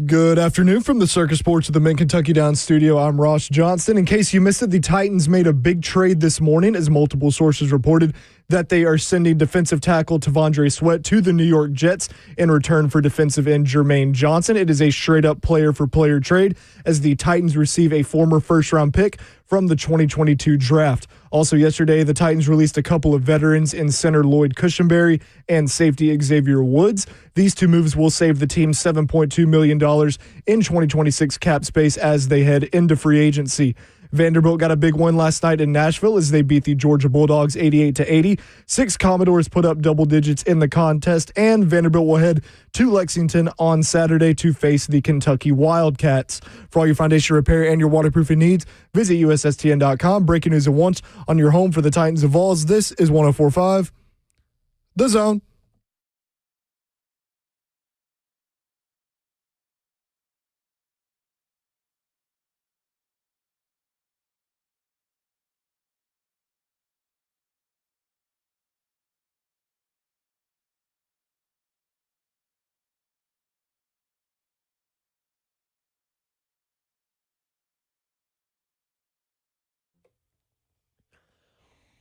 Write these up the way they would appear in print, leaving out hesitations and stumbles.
Good afternoon from the Circus Sports of the Mid-Kentucky Downs studio. I'm Ross Johnston. In case you missed it, the Titans made a big trade this morning as multiple sources reported that they are sending defensive tackle T'Vondre Sweat to the New York Jets in return for defensive end Jermaine Johnson. It is a straight-up player-for-player trade as the Titans receive a former first-round pick from the 2022 draft. Also yesterday, the Titans released a couple of veterans in center Lloyd Cushenberry and safety Xavier Woods. These two moves will save the team $7.2 million in 2026 cap space as they head into free agency. Vanderbilt got a big win last night in Nashville as they beat the Georgia Bulldogs 88-80. 6 Commodores put up double digits in the contest, and Vanderbilt will head to Lexington on Saturday to face the Kentucky Wildcats. For all your foundation repair and your waterproofing needs, visit USSTN.com. Breaking news at once on your home for the Titans of Vols. This is 104.5 The Zone.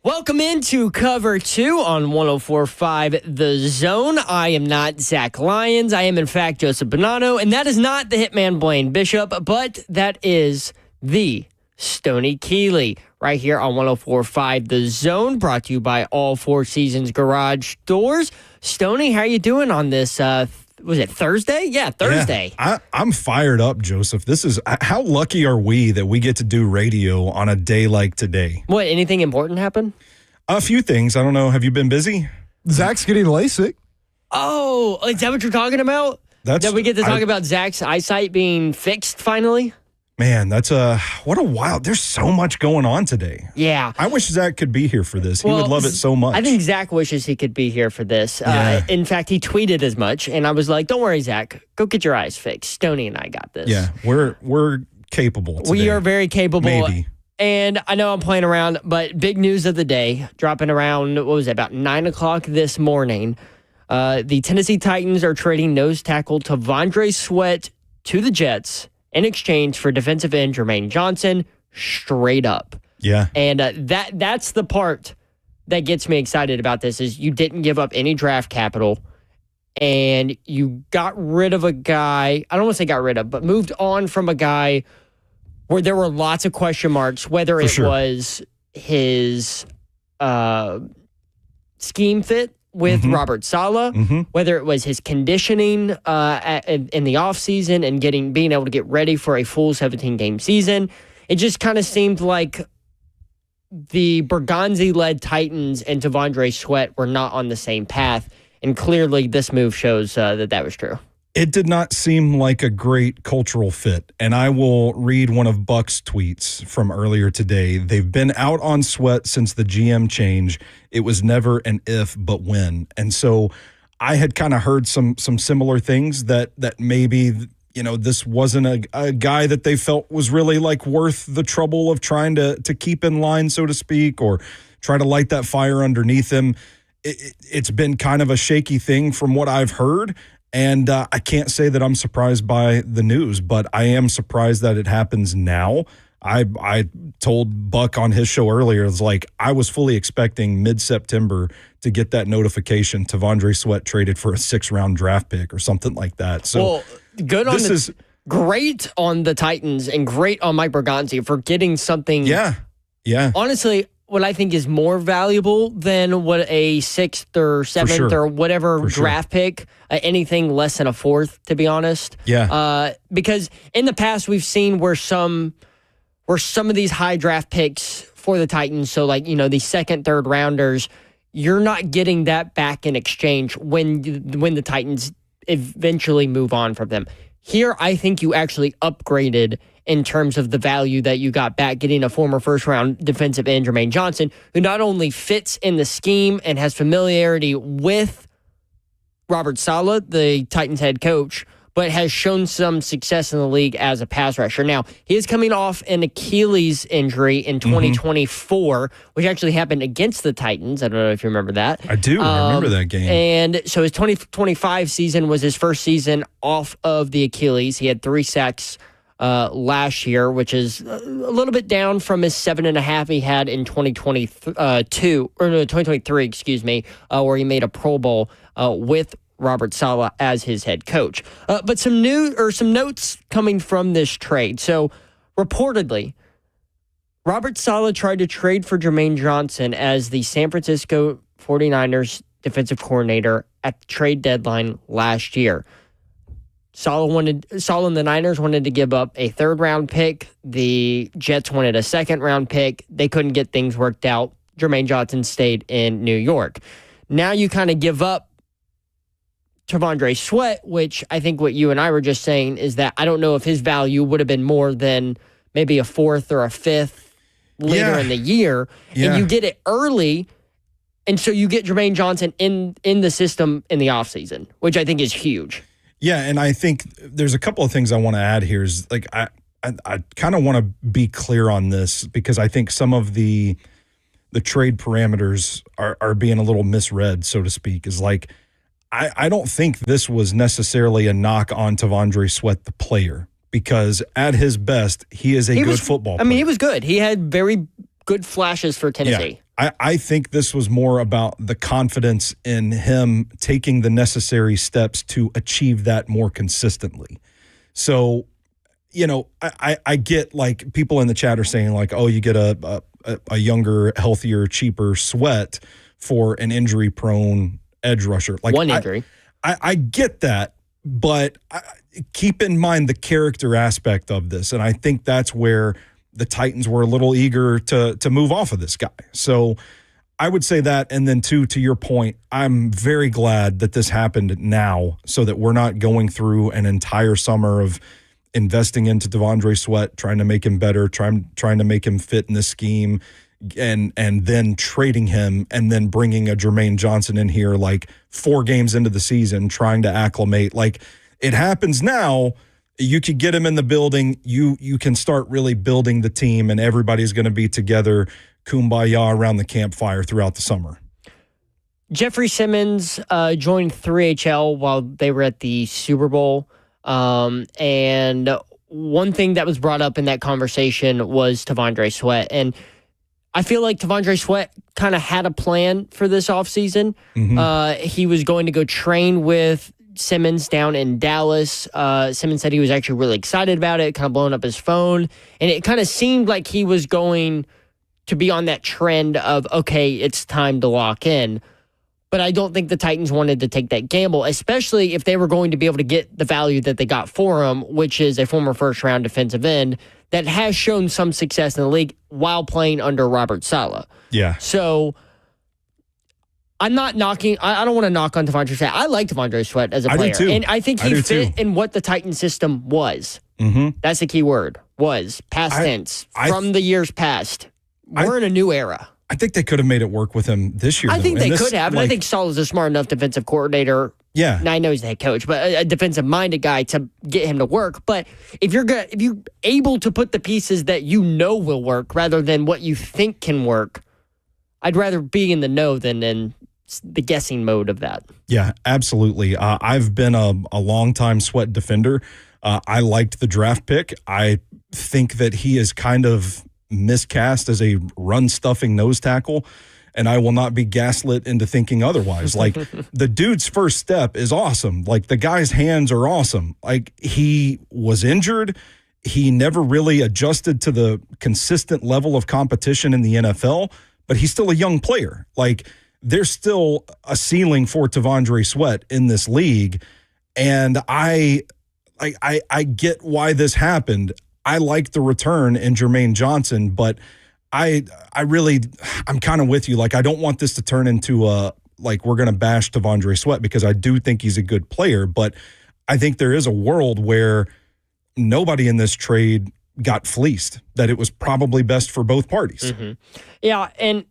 Welcome into Cover 2 on 104.5 The Zone. I am not Zach Lyons. I am, in fact, Joseph Bonanno. And that is not the hitman Blaine Bishop, but that is the Stoney Keeley right here on 104.5 The Zone, brought to you by All Four Seasons Garage Doors. Stoney, how are you doing on this was it Thursday? Yeah, Thursday. Yeah, I'm fired up, Joseph. How lucky are we that we get to do radio on a day like today? What, anything important happen? A few things. I don't know. Have you been busy? Zach's getting LASIK. Oh, is that what you're talking about? That we get to talk about Zach's eyesight being fixed finally? Man, what a wild. There's so much going on today. Yeah. I wish Zach could be here for this. He would love it so much. I think Zach wishes he could be here for this. Yeah. In fact, he tweeted as much, and I was like, don't worry, Zach. Go get your eyes fixed. Stoney and I got this. Yeah, we're capable today. We are very capable. Maybe. And I know I'm playing around, but big news of the day, dropping around, about 9 o'clock this morning. The Tennessee Titans are trading nose tackle T'Vondre Sweat to the Jets in exchange for defensive end Jermaine Johnson, straight up. Yeah. And that's the part that gets me excited about this is you didn't give up any draft capital and you got rid of a guy, I don't want to say got rid of, but moved on from a guy where there were lots of question marks, whether it was his scheme fit with Robert Saleh, whether it was his conditioning in the offseason and being able to get ready for a full 17-game season. It just kind of seemed like the Bergonzi-led Titans and T'Vondre Sweat were not on the same path, and clearly this move shows that was true. It did not seem like a great cultural fit, and I will read one of Buck's tweets from earlier today. They've been out on Sweat since the GM change. It was never an if, but when. And so I had kind of heard some similar things that maybe, this wasn't a guy that they felt was really like worth the trouble of trying to keep in line, so to speak, or try to light that fire underneath him. It's been kind of a shaky thing from what I've heard. And I can't say that I'm surprised by the news, but I am surprised that it happens now. I told Buck on his show earlier, it's like I was fully expecting mid-September to get that notification T'Vondre Sweat traded for a 6th-round draft pick or something like that. So great on the Titans and great on Mike Bergonzi for getting something. Yeah. Honestly, what I think is more valuable than what a 6th or 7th or whatever draft pick, anything less than a 4th, to be honest. Yeah. Because in the past we've seen where some of these high draft picks for the Titans, so like, the 2nd, 3rd rounders, you're not getting that back in exchange when the Titans eventually move on from them. Here, I think you actually upgraded in terms of the value that you got back, getting a former first-round defensive end, Jermaine Johnson, who not only fits in the scheme and has familiarity with Robert Saleh, the Titans head coach, but has shown some success in the league as a pass rusher. Now, he is coming off an Achilles injury in 2024, which actually happened against the Titans. I don't know if you remember that. I do. I remember that game. And so his 2025 season was his first season off of the Achilles. He had 3 sacks last year, which is a little bit down from his 7.5 he had in 2023, excuse me, where he made a Pro Bowl with Robert Saleh as his head coach. But some notes coming from this trade. So reportedly, Robert Saleh tried to trade for Jermaine Johnson as the San Francisco 49ers defensive coordinator at the trade deadline last year. Saleh and the Niners wanted to give up a 3rd-round pick. The Jets wanted a 2nd-round pick. They couldn't get things worked out. Jermaine Johnson stayed in New York. Now you kind of give up T'Vondre Sweat, which I think what you and I were just saying is that I don't know if his value would have been more than maybe a 4th or a 5th later in the year. Yeah. And you get it early, and so you get Jermaine Johnson in the system in the offseason, which I think is huge. Yeah, and I think there's a couple of things I want to add here. Is like I kind of want to be clear on this because I think some of the trade parameters are being a little misread, so to speak. Is like I don't think this was necessarily a knock on T'Vondre Sweat, the player, because at his best, he is a good football player. I mean, he was good. He had very good flashes for Tennessee. Yeah. I think this was more about the confidence in him taking the necessary steps to achieve that more consistently. So, I get like people in the chat are saying like, oh, you get a younger, healthier, cheaper Sweat for an injury-prone edge rusher. Like one injury. I get that, but keep in mind the character aspect of this. And I think that's where the Titans were a little eager to move off of this guy. So I would say that. And then to your point, I'm very glad that this happened now so that we're not going through an entire summer of investing into T'Vondre Sweat, trying to make him better, trying to make him fit in the scheme, and then trading him and then bringing a Jermaine Johnson in here like 4 games into the season, trying to acclimate. Like it happens now. You could get him in the building. You can start really building the team, and everybody's going to be together, kumbaya around the campfire throughout the summer. Jeffrey Simmons joined 3HL while they were at the Super Bowl. And one thing that was brought up in that conversation was T'Vondre Sweat. And I feel like T'Vondre Sweat kind of had a plan for this offseason. He was going to go train with Simmons down in Dallas. Simmons said he was actually really excited about it, kind of blowing up his phone. And it kind of seemed like he was going to be on that trend of, okay, it's time to lock in. But I don't think the Titans wanted to take that gamble, especially if they were going to be able to get the value that they got for him, which is a former first-round defensive end that has shown some success in the league while playing under Robert Saleh. Yeah. So I'm not knocking. I don't want to knock on T'Vondre Sweat. I like T'Vondre Sweat as a player. I do too. And I think he fit in what the Titans system was. That's the key word. Was. Past tense. From the years past. We're in a new era. I think they could have made it work with him this year. I think they could have. And I think Saleh's a smart enough defensive coordinator. Yeah. Now I know he's the head coach, but a defensive-minded guy to get him to work. But if you're able to put the pieces that you know will work rather than what you think can work, I'd rather be in the know than in the guessing mode of that. Yeah, absolutely. I've been a long-time Sweat defender. I liked the draft pick. I think that he is kind of miscast as a run-stuffing nose tackle, and I will not be gaslit into thinking otherwise. Like, the dude's first step is awesome. Like, the guy's hands are awesome. Like, he was injured. He never really adjusted to the consistent level of competition in the NFL, but he's still a young player. Like, there's still a ceiling for T'Vondre Sweat in this league, and I get why this happened. I like the return in Jermaine Johnson, but I'm kind of with you. Like, I don't want this to turn into like we're going to bash T'Vondre Sweat because I do think he's a good player, but I think there is a world where nobody in this trade got fleeced, that it was probably best for both parties. Yeah, and,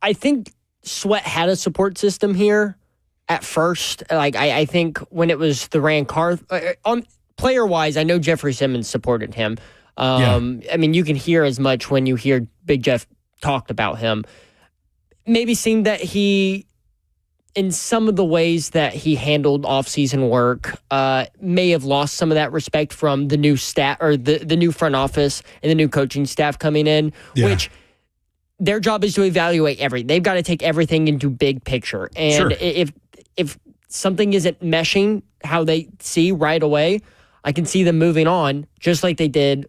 I think Sweat had a support system here at first. Like, I think when it was the Rand Carth, on player-wise, I know Jeffrey Simmons supported him. I mean, you can hear as much when you hear Big Jeff talked about him. Maybe seemed that he, in some of the ways that he handled off-season work, may have lost some of that respect from the new staff or the new front office and the new coaching staff coming in, which their job is to evaluate everything. They've got to take everything into big picture. And if something isn't meshing how they see right away, I can see them moving on, just like they did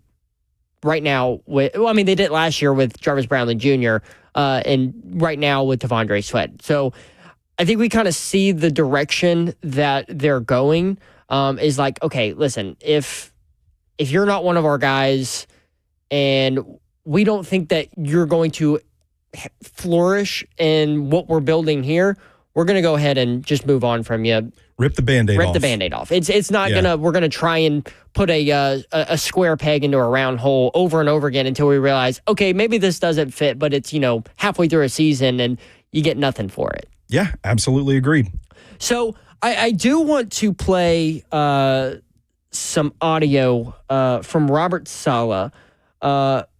right now. They did it last year with Jarvis Brownlee Jr., and right now with Tavondre Sweat. So I think we kind of see the direction that they're going, is like, okay, listen, if you're not one of our guys and we don't think that you're going to flourish in what we're building here, we're going to go ahead and just move on from you. Rip the Band-Aid off. Rip the Band-Aid off. It's not we're going to try and put a square peg into a round hole over and over again until we realize, okay, maybe this doesn't fit, but it's, halfway through a season and you get nothing for it. Yeah, absolutely agreed. So I do want to play some audio from Robert Saleh,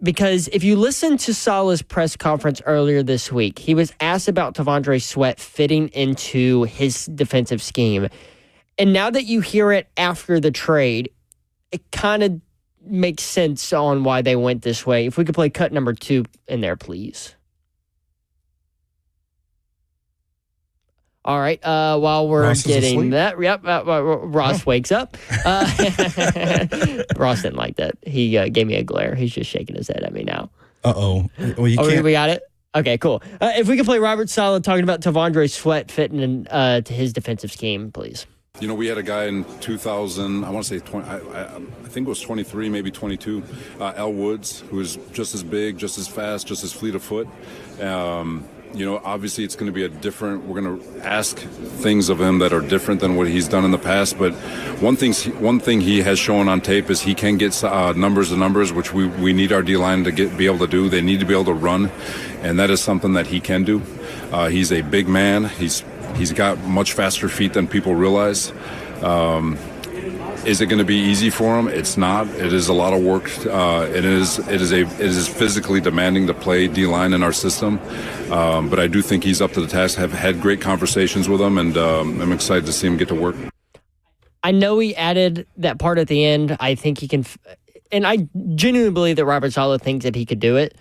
because if you listen to Saleh's press conference earlier this week, he was asked about Tavondre Sweat fitting into his defensive scheme. And now that you hear it after the trade, it kind of makes sense on why they went this way. If we could play cut number 2 in there, please. All right, while we're Ross getting that, Ross wakes up. Ross didn't like that. He gave me a glare. He's just shaking his head at me now. Uh-oh. Well, you can't. We got it? Okay, cool. If we could play Robert Saleh talking about Tavondre Sweat fitting in, to his defensive scheme, please. We had a guy in 2000, I want to say 20, I think it was 23, maybe 22, L. Woods, who is just as big, just as fast, just as fleet of foot. Obviously it's going to be we're going to ask things of him that are different than what he's done in the past. But one thing he has shown on tape is he can get numbers to numbers, which we need our D-line to be able to do. They need to be able to run, and that is something that he can do. He's a big man. He's got much faster feet than people realize. Is it going to be easy for him? It's not. It is a lot of work. It is physically demanding to play D-line in our system. But I do think he's up to the task. Have had great conversations with him, and I'm excited to see him get to work. I know he added that part at the end. I think he can, and I genuinely believe that Robert Saleh thinks that he could do it.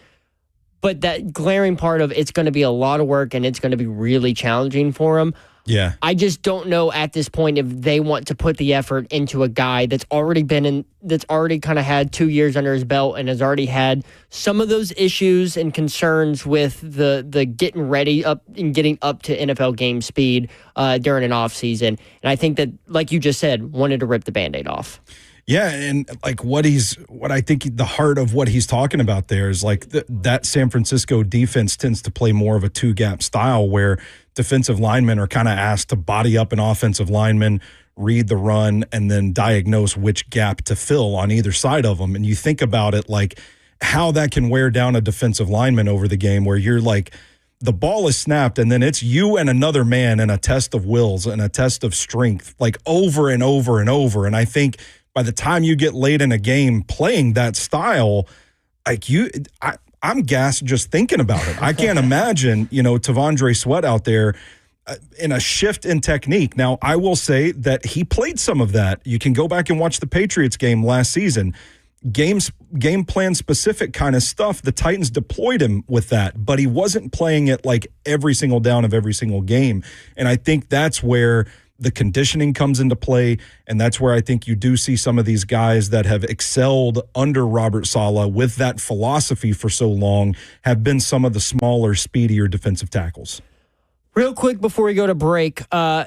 But that glaring part of it's going to be a lot of work and it's going to be really challenging for him. Yeah. I just don't know at this point if they want to put the effort into a guy that's already kind of had 2 years under his belt and has already had some of those issues and concerns with the getting ready up and getting up to NFL game speed during an offseason. And I think that, like you just said, wanted to rip the Band-Aid off. Yeah, and like what I think the heart of what he's talking about there is like that San Francisco defense tends to play more of a 2-gap style where defensive linemen are kind of asked to body up an offensive lineman, read the run, and then diagnose which gap to fill on either side of them. And you think about it like how that can wear down a defensive lineman over the game where you're like, the ball is snapped and then it's you and another man in a test of wills and a test of strength, like over and over and over. And I think by the time you get late in a game playing that style, like I'm gassed just thinking about it. I can't imagine, Tavondre Sweat out there in a shift in technique. Now, I will say that he played some of that. You can go back and watch the Patriots game last season. Game plan specific kind of stuff. The Titans deployed him with that, but he wasn't playing it like every single down of every single game. And I think that's where the conditioning comes into play, and that's where I think you do see some of these guys that have excelled under Robert Saleh with that philosophy for so long have been some of the smaller, speedier defensive tackles. Real quick before we go to break,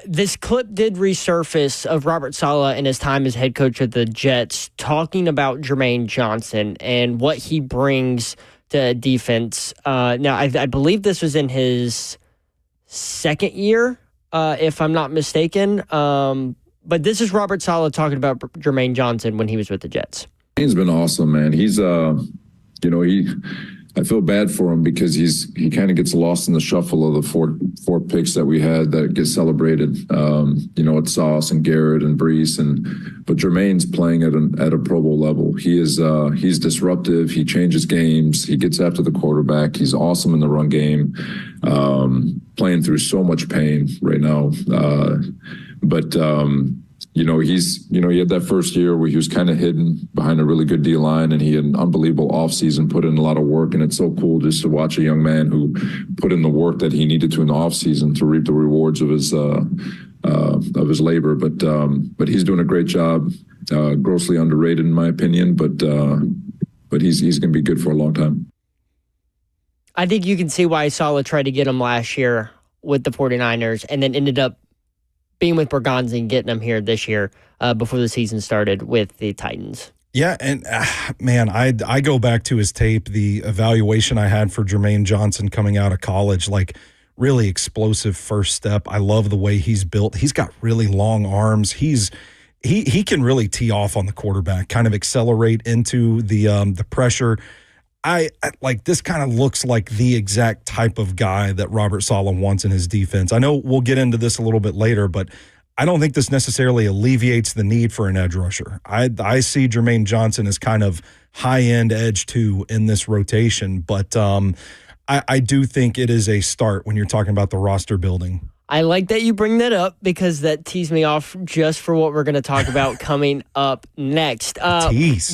this clip did resurface of Robert Saleh in his time as head coach of the Jets talking about Jermaine Johnson and what he brings to defense. Now, I believe this was in his second year, if I'm not mistaken. But this is Robert Saleh talking about Jermaine Johnson when he was with the Jets. He's been awesome, man. He's, I feel bad for him because he kind of gets lost in the shuffle of the four picks that we had that get celebrated. It's Sauce and Garrett and Brees, but Jermaine's playing at a Pro Bowl level. He's disruptive. He changes games. He gets after the quarterback. He's awesome in the run game. Playing through so much pain right now, he had that first year where he was kind of hidden behind a really good D line, and he had an unbelievable offseason, put in a lot of work. And it's so cool just to watch a young man who put in the work that he needed to in the offseason to reap the rewards of his labor. But he's doing a great job, grossly underrated in my opinion, but he's going to be good for a long time. I think you can see why Saleh tried to get him last year with the 49ers and then ended up being with Berganza and getting him here this year before the season started with the Titans. Yeah, and man, I go back to his tape, the evaluation I had for Jermaine Johnson coming out of college, like really explosive first step. I love the way he's built. He's got really long arms. He can really tee off on the quarterback, kind of accelerate into the pressure. I like this kind of looks like the exact type of guy that Robert Saleh wants in his defense. I know we'll get into this a little bit later, but I don't think this necessarily alleviates the need for an edge rusher. I see Jermaine Johnson as kind of high-end edge two in this rotation, but I do think it is a start when you're talking about the roster building. I like that you bring that up because that tees me off just for what we're going to talk about coming up next.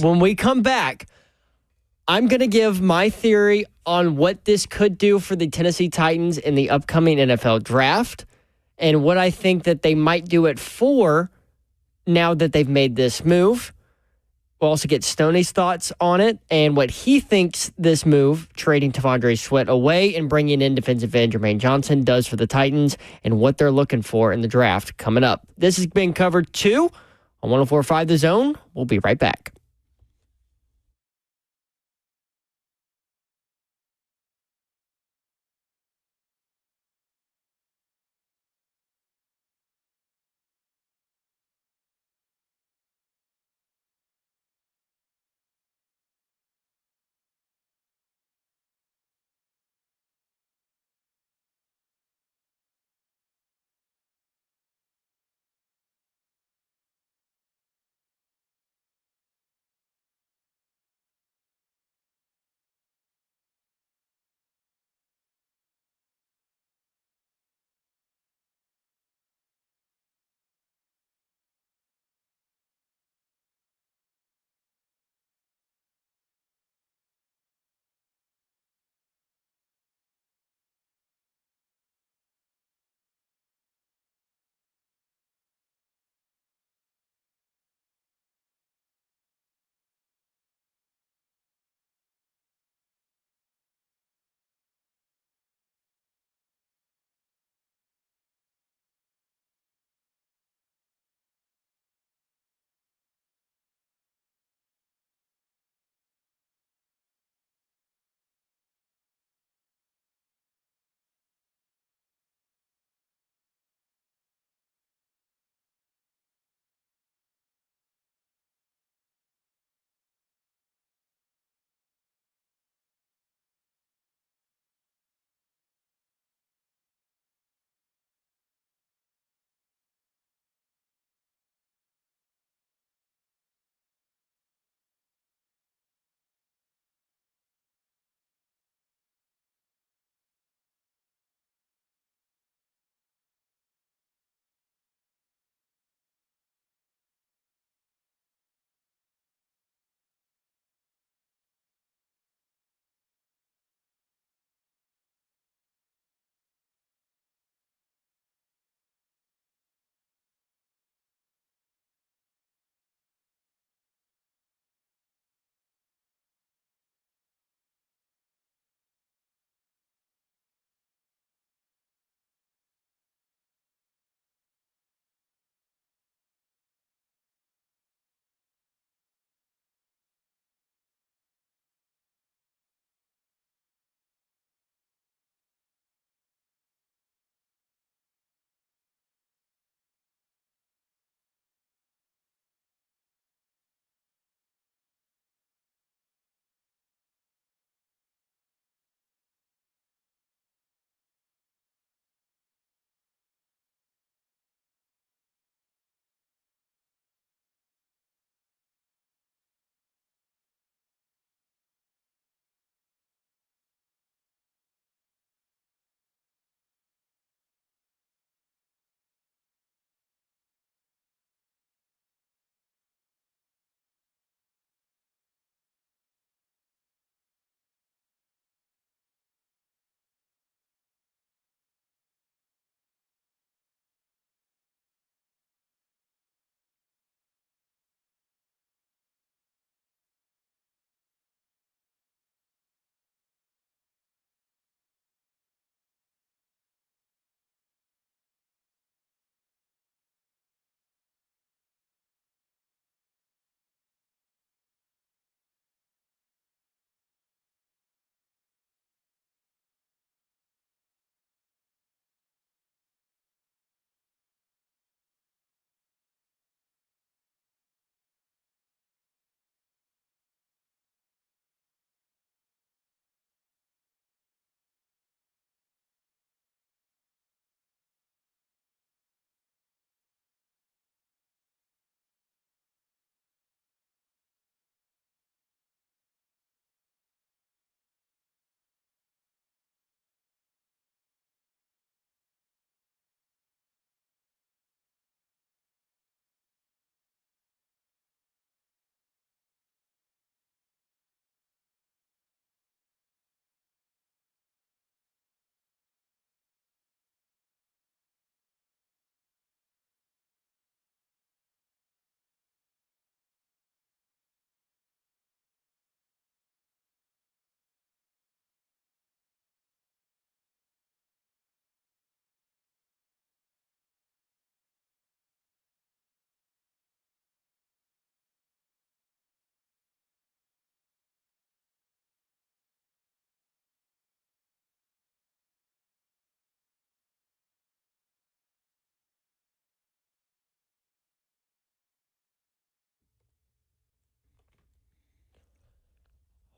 When we come back, I'm going to give my theory on what this could do for the Tennessee Titans in the upcoming NFL draft and what I think that they might do it for now that they've made this move. We'll also get Stoney's thoughts on it and what he thinks this move, trading T'Vondre Sweat away and bringing in defensive end Jermaine Johnson, does for the Titans and what they're looking for in the draft coming up. This has been Covered 2 on 104.5 The Zone. We'll be right back.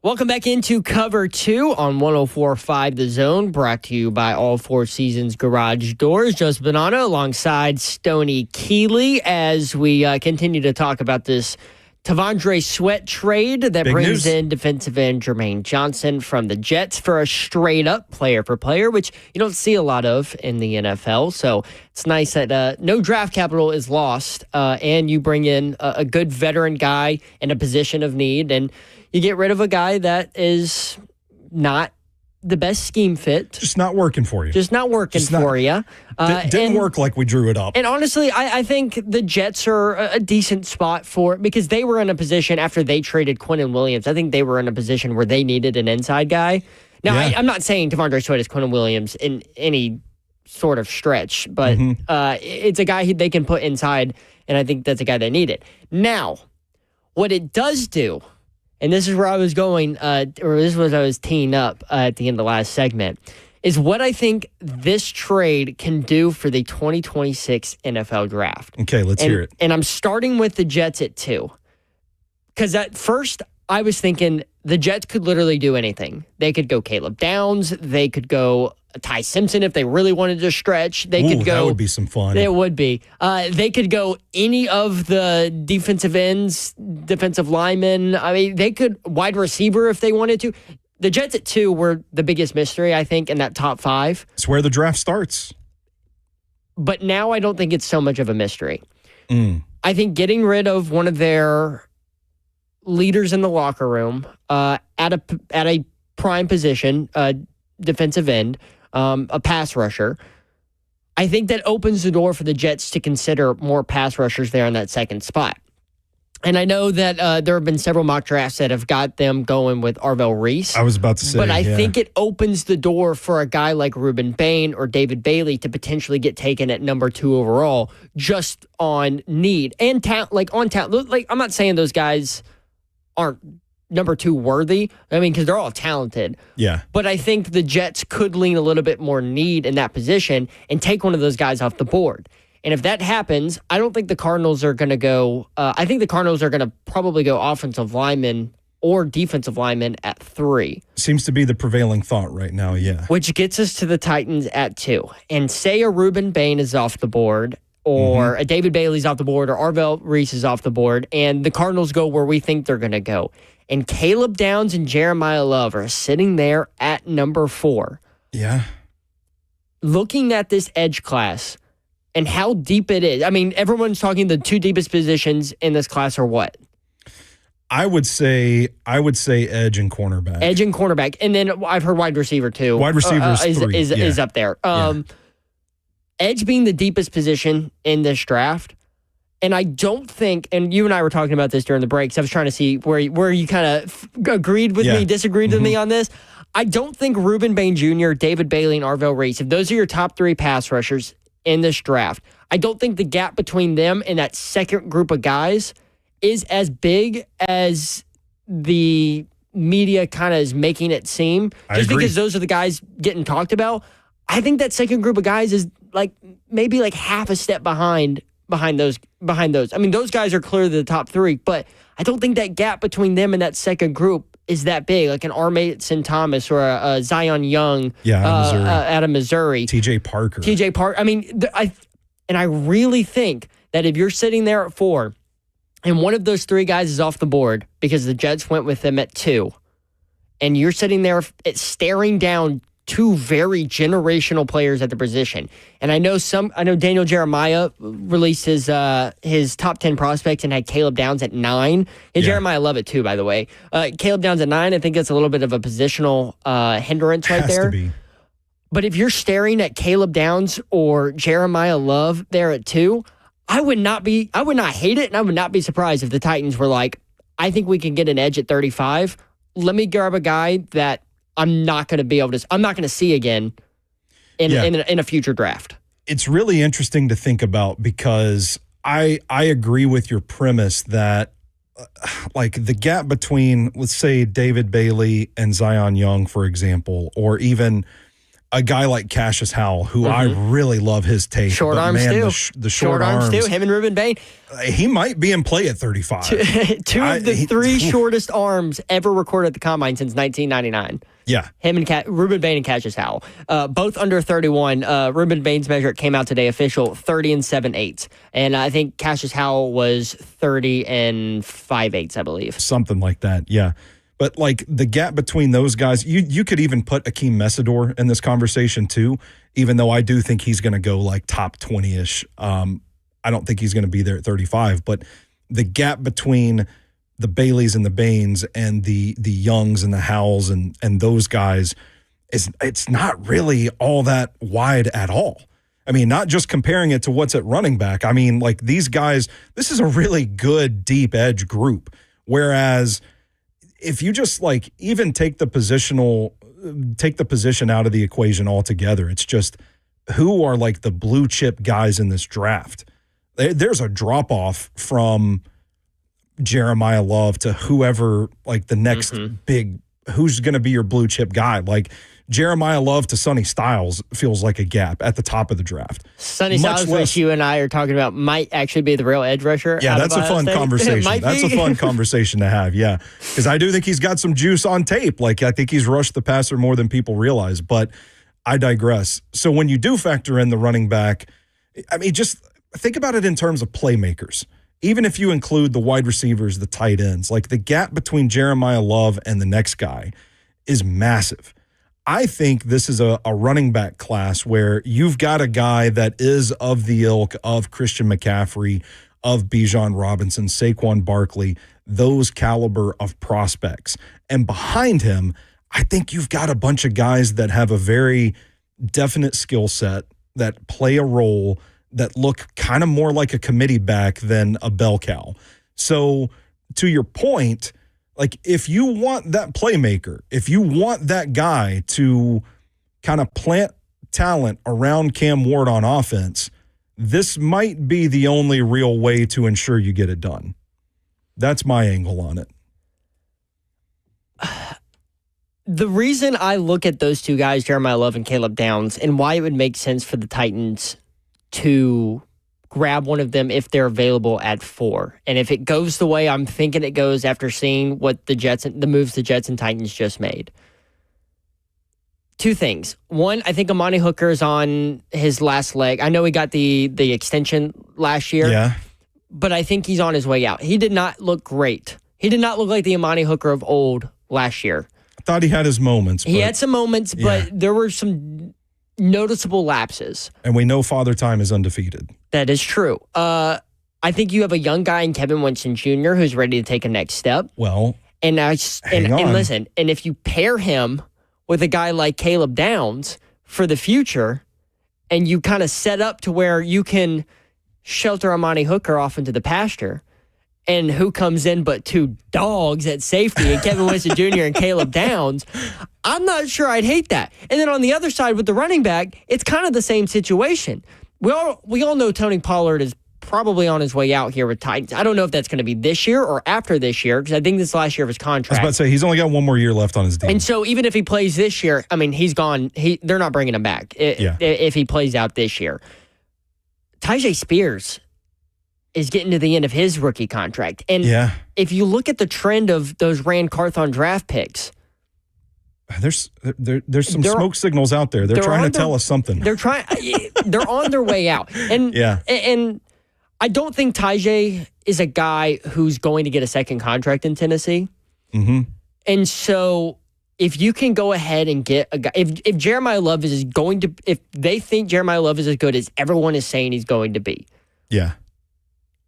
Welcome back into Cover 2 on 104.5 The Zone, brought to you by All Four Seasons Garage Doors. Joseph Bonanno alongside Stoney Keeley as we continue to talk about this T'Vondre Sweat trade that brings in defensive end Jermaine Johnson from the Jets for a straight-up player-for-player, which you don't see a lot of in the NFL. So it's nice that no draft capital is lost, and you bring in a good veteran guy in a position of need, and you get rid of a guy that is not the best scheme fit. Just not working for you. Didn't work like we drew it up. And honestly, I think the Jets are a decent spot for it because they were in a position after they traded Quinnen Williams. I think they were in a position where they needed an inside guy. Now, I'm not saying T'Vondre Sweat is Quinnen Williams in any sort of stretch, but it's a guy they can put inside, and I think that's a guy they needed. Now, what it does do, and this is where I was going, or this is what I was teeing up at the end of the last segment, is what I think this trade can do for the 2026 NFL Draft. Okay, let's hear it. And I'm starting with the Jets at 2. Because at first, I was thinking the Jets could literally do anything. They could go Caleb Downs. They could go Ty Simpson if they really wanted to stretch. They could go. That would be some fun. It would be. They could go any of the defensive ends, defensive linemen. I mean, they could wide receiver if they wanted to. The Jets at 2 were the biggest mystery, I think, in that top 5. It's where the draft starts. But now I don't think it's so much of a mystery. I think getting rid of one of their leaders in the locker room at a prime position, defensive end, a pass rusher, I think that opens the door for the Jets to consider more pass rushers there in that second spot. And I know that there have been several mock drafts that have got them going with Arvell Reese. I was about to say, but I think it opens the door for a guy like Reuben Bain or David Bailey to potentially get taken at number 2 overall, just on need and talent. Like on talent, like I'm not saying those guys aren't number 2 worthy. I mean, because they're all talented. Yeah. But I think the Jets could lean a little bit more need in that position and take one of those guys off the board. And if that happens, I don't think the Cardinals are going to go. I think the Cardinals are going to probably go offensive lineman or defensive lineman at 3. Seems to be the prevailing thought right now, yeah. Which gets us to the Titans at 2. And say a Reuben Bain is off the board, or a David Bailey's off the board, or Arvell Reese is off the board, and the Cardinals go where we think they're going to go. And Caleb Downs and Jeremiah Love are sitting there at number 4. Yeah. Looking at this edge class and how deep it is. I mean, everyone's talking the 2 deepest positions in this class are what? I would say edge and cornerback. Edge and cornerback. And then I've heard wide receiver too. Wide receiver is up there. Edge being the deepest position in this draft. And I don't think, and you and I were talking about this during the breaks, I was trying to see where you kind of agreed with me, disagreed with me on this. I don't think Reuben Bain Jr., David Bailey, and Arvell Reese, if those are your top 3 pass rushers in this draft, I don't think the gap between them and that second group of guys is as big as the media kind of is making it seem. Just because those are the guys getting talked about, I think that second group of guys is maybe half a step behind those. I mean, those guys are clearly the top 3, but I don't think that gap between them and that second group is that big, like an Armason Thomas or a Zion Young out of Missouri. TJ Parker. I mean, I really think that if you're sitting there at 4 and one of those 3 guys is off the board because the Jets went with them at 2, and you're sitting there staring down 2 very generational players at the position. And I know Daniel Jeremiah released his top 10 prospects and had Caleb Downs at 9. And Jeremiah Love it too, by the way. Caleb Downs at 9, I think that's a little bit of a positional hindrance right there. Has to be. But if you're staring at Caleb Downs or Jeremiah Love there at 2, I would not hate it, and I would not be surprised if the Titans were like, I think we can get an edge at 35. Let me grab a guy that I'm not going to see again in a future draft. It's really interesting to think about because I agree with your premise that the gap between, let's say, David Bailey and Zion Young, for example, or even a guy like Cassius Howell, who I really love his tape. Short but arms man, too. The short arms too. Him and Ruben Bain. He might be in play at 35. Two of the three shortest arms ever recorded at the Combine since 1999. Yeah. Him and Ruben Bain and Cassius Howell. Both under 31. Ruben Bain's measure came out today, official, 30 and 7/8. And I think Cassius Howell was 30 and 5/8, I believe. Something like that, yeah. But like the gap between those guys, you could even put Akeem Messidor in this conversation too, even though I do think he's going to go like top 20-ish. I don't think he's going to be there at 35, but the gap between the Baileys and the Bains and the Youngs and the Howells and those guys it's not really all that wide at all. I mean, not just comparing it to what's at running back. I mean, like these guys, this is a really good deep edge group. Whereas if you just like even take the position out of the equation altogether, it's just who are like the blue chip guys in this draft. There's a drop off from Jeremiah Love to whoever like the next big, who's going to be your blue chip guy. Like Jeremiah Love to Sonny Styles feels like a gap at the top of the draft. Sonny Styles, which you and I are talking about, might actually be the real edge rusher. Yeah, that's a fun conversation. That's a fun conversation to have, yeah. Because I do think he's got some juice on tape. Like, I think he's rushed the passer more than people realize. But I digress. So when you do factor in the running back, I mean, just think about it in terms of playmakers. Even if you include the wide receivers, the tight ends, like the gap between Jeremiah Love and the next guy is massive. I think this is a running back class where you've got a guy that is of the ilk of Christian McCaffrey, of Bijan Robinson, Saquon Barkley, those caliber of prospects. And behind him, I think you've got a bunch of guys that have a very definite skill set, that play a role, that look kind of more like a committee back than a bell cow. So to your point, like if you want that playmaker, if you want that guy to kind of plant talent around Cam Ward on offense, this might be the only real way to ensure you get it done. That's my angle on it. The reason I look at those two guys, Jeremiah Love and Caleb Downs, and why it would make sense for the Titans to grab one of them if they're available at 4. And if it goes the way I'm thinking it goes after seeing what the moves the Jets and Titans just made. Two things. One, I think Amani Hooker is on his last leg. I know he got the extension last year. Yeah. But I think he's on his way out. He did not look great. He did not look like the Amani Hooker of old last year. I thought he had his moments. He had some moments, but there were some noticeable lapses. And we know Father Time is undefeated. That is true. I think you have a young guy in Kevin Winston Jr. who's ready to take a next step. Well, and listen, and if you pair him with a guy like Caleb Downs for the future, and you kind of set up to where you can shelter Amani Hooker off into the pasture, and who comes in but two dogs at safety, and Kevin Winston Jr. and Caleb Downs, I'm not sure I'd hate that. And then on the other side with the running back, it's kind of the same situation. We all know Tony Pollard is probably on his way out here with Titans. I don't know if that's going to be this year or after this year, because I think this is the last year of his contract. I was about to say, he's only got one more year left on his deal. And so even if he plays this year, I mean, he's gone. They're not bringing him back if he plays out this year. Tyjae Spears is getting to the end of his rookie contract. And if you look at the trend of those Rand Carthon draft picks, there's some smoke signals out there. They're trying to tell us something. They're on their way out. And and I don't think Tyjae is a guy who's going to get a second contract in Tennessee. Mm-hmm. And so if you can go ahead and get a guy, if Jeremiah Love is going to, if they think Jeremiah Love is as good as everyone is saying he's going to be. Yeah.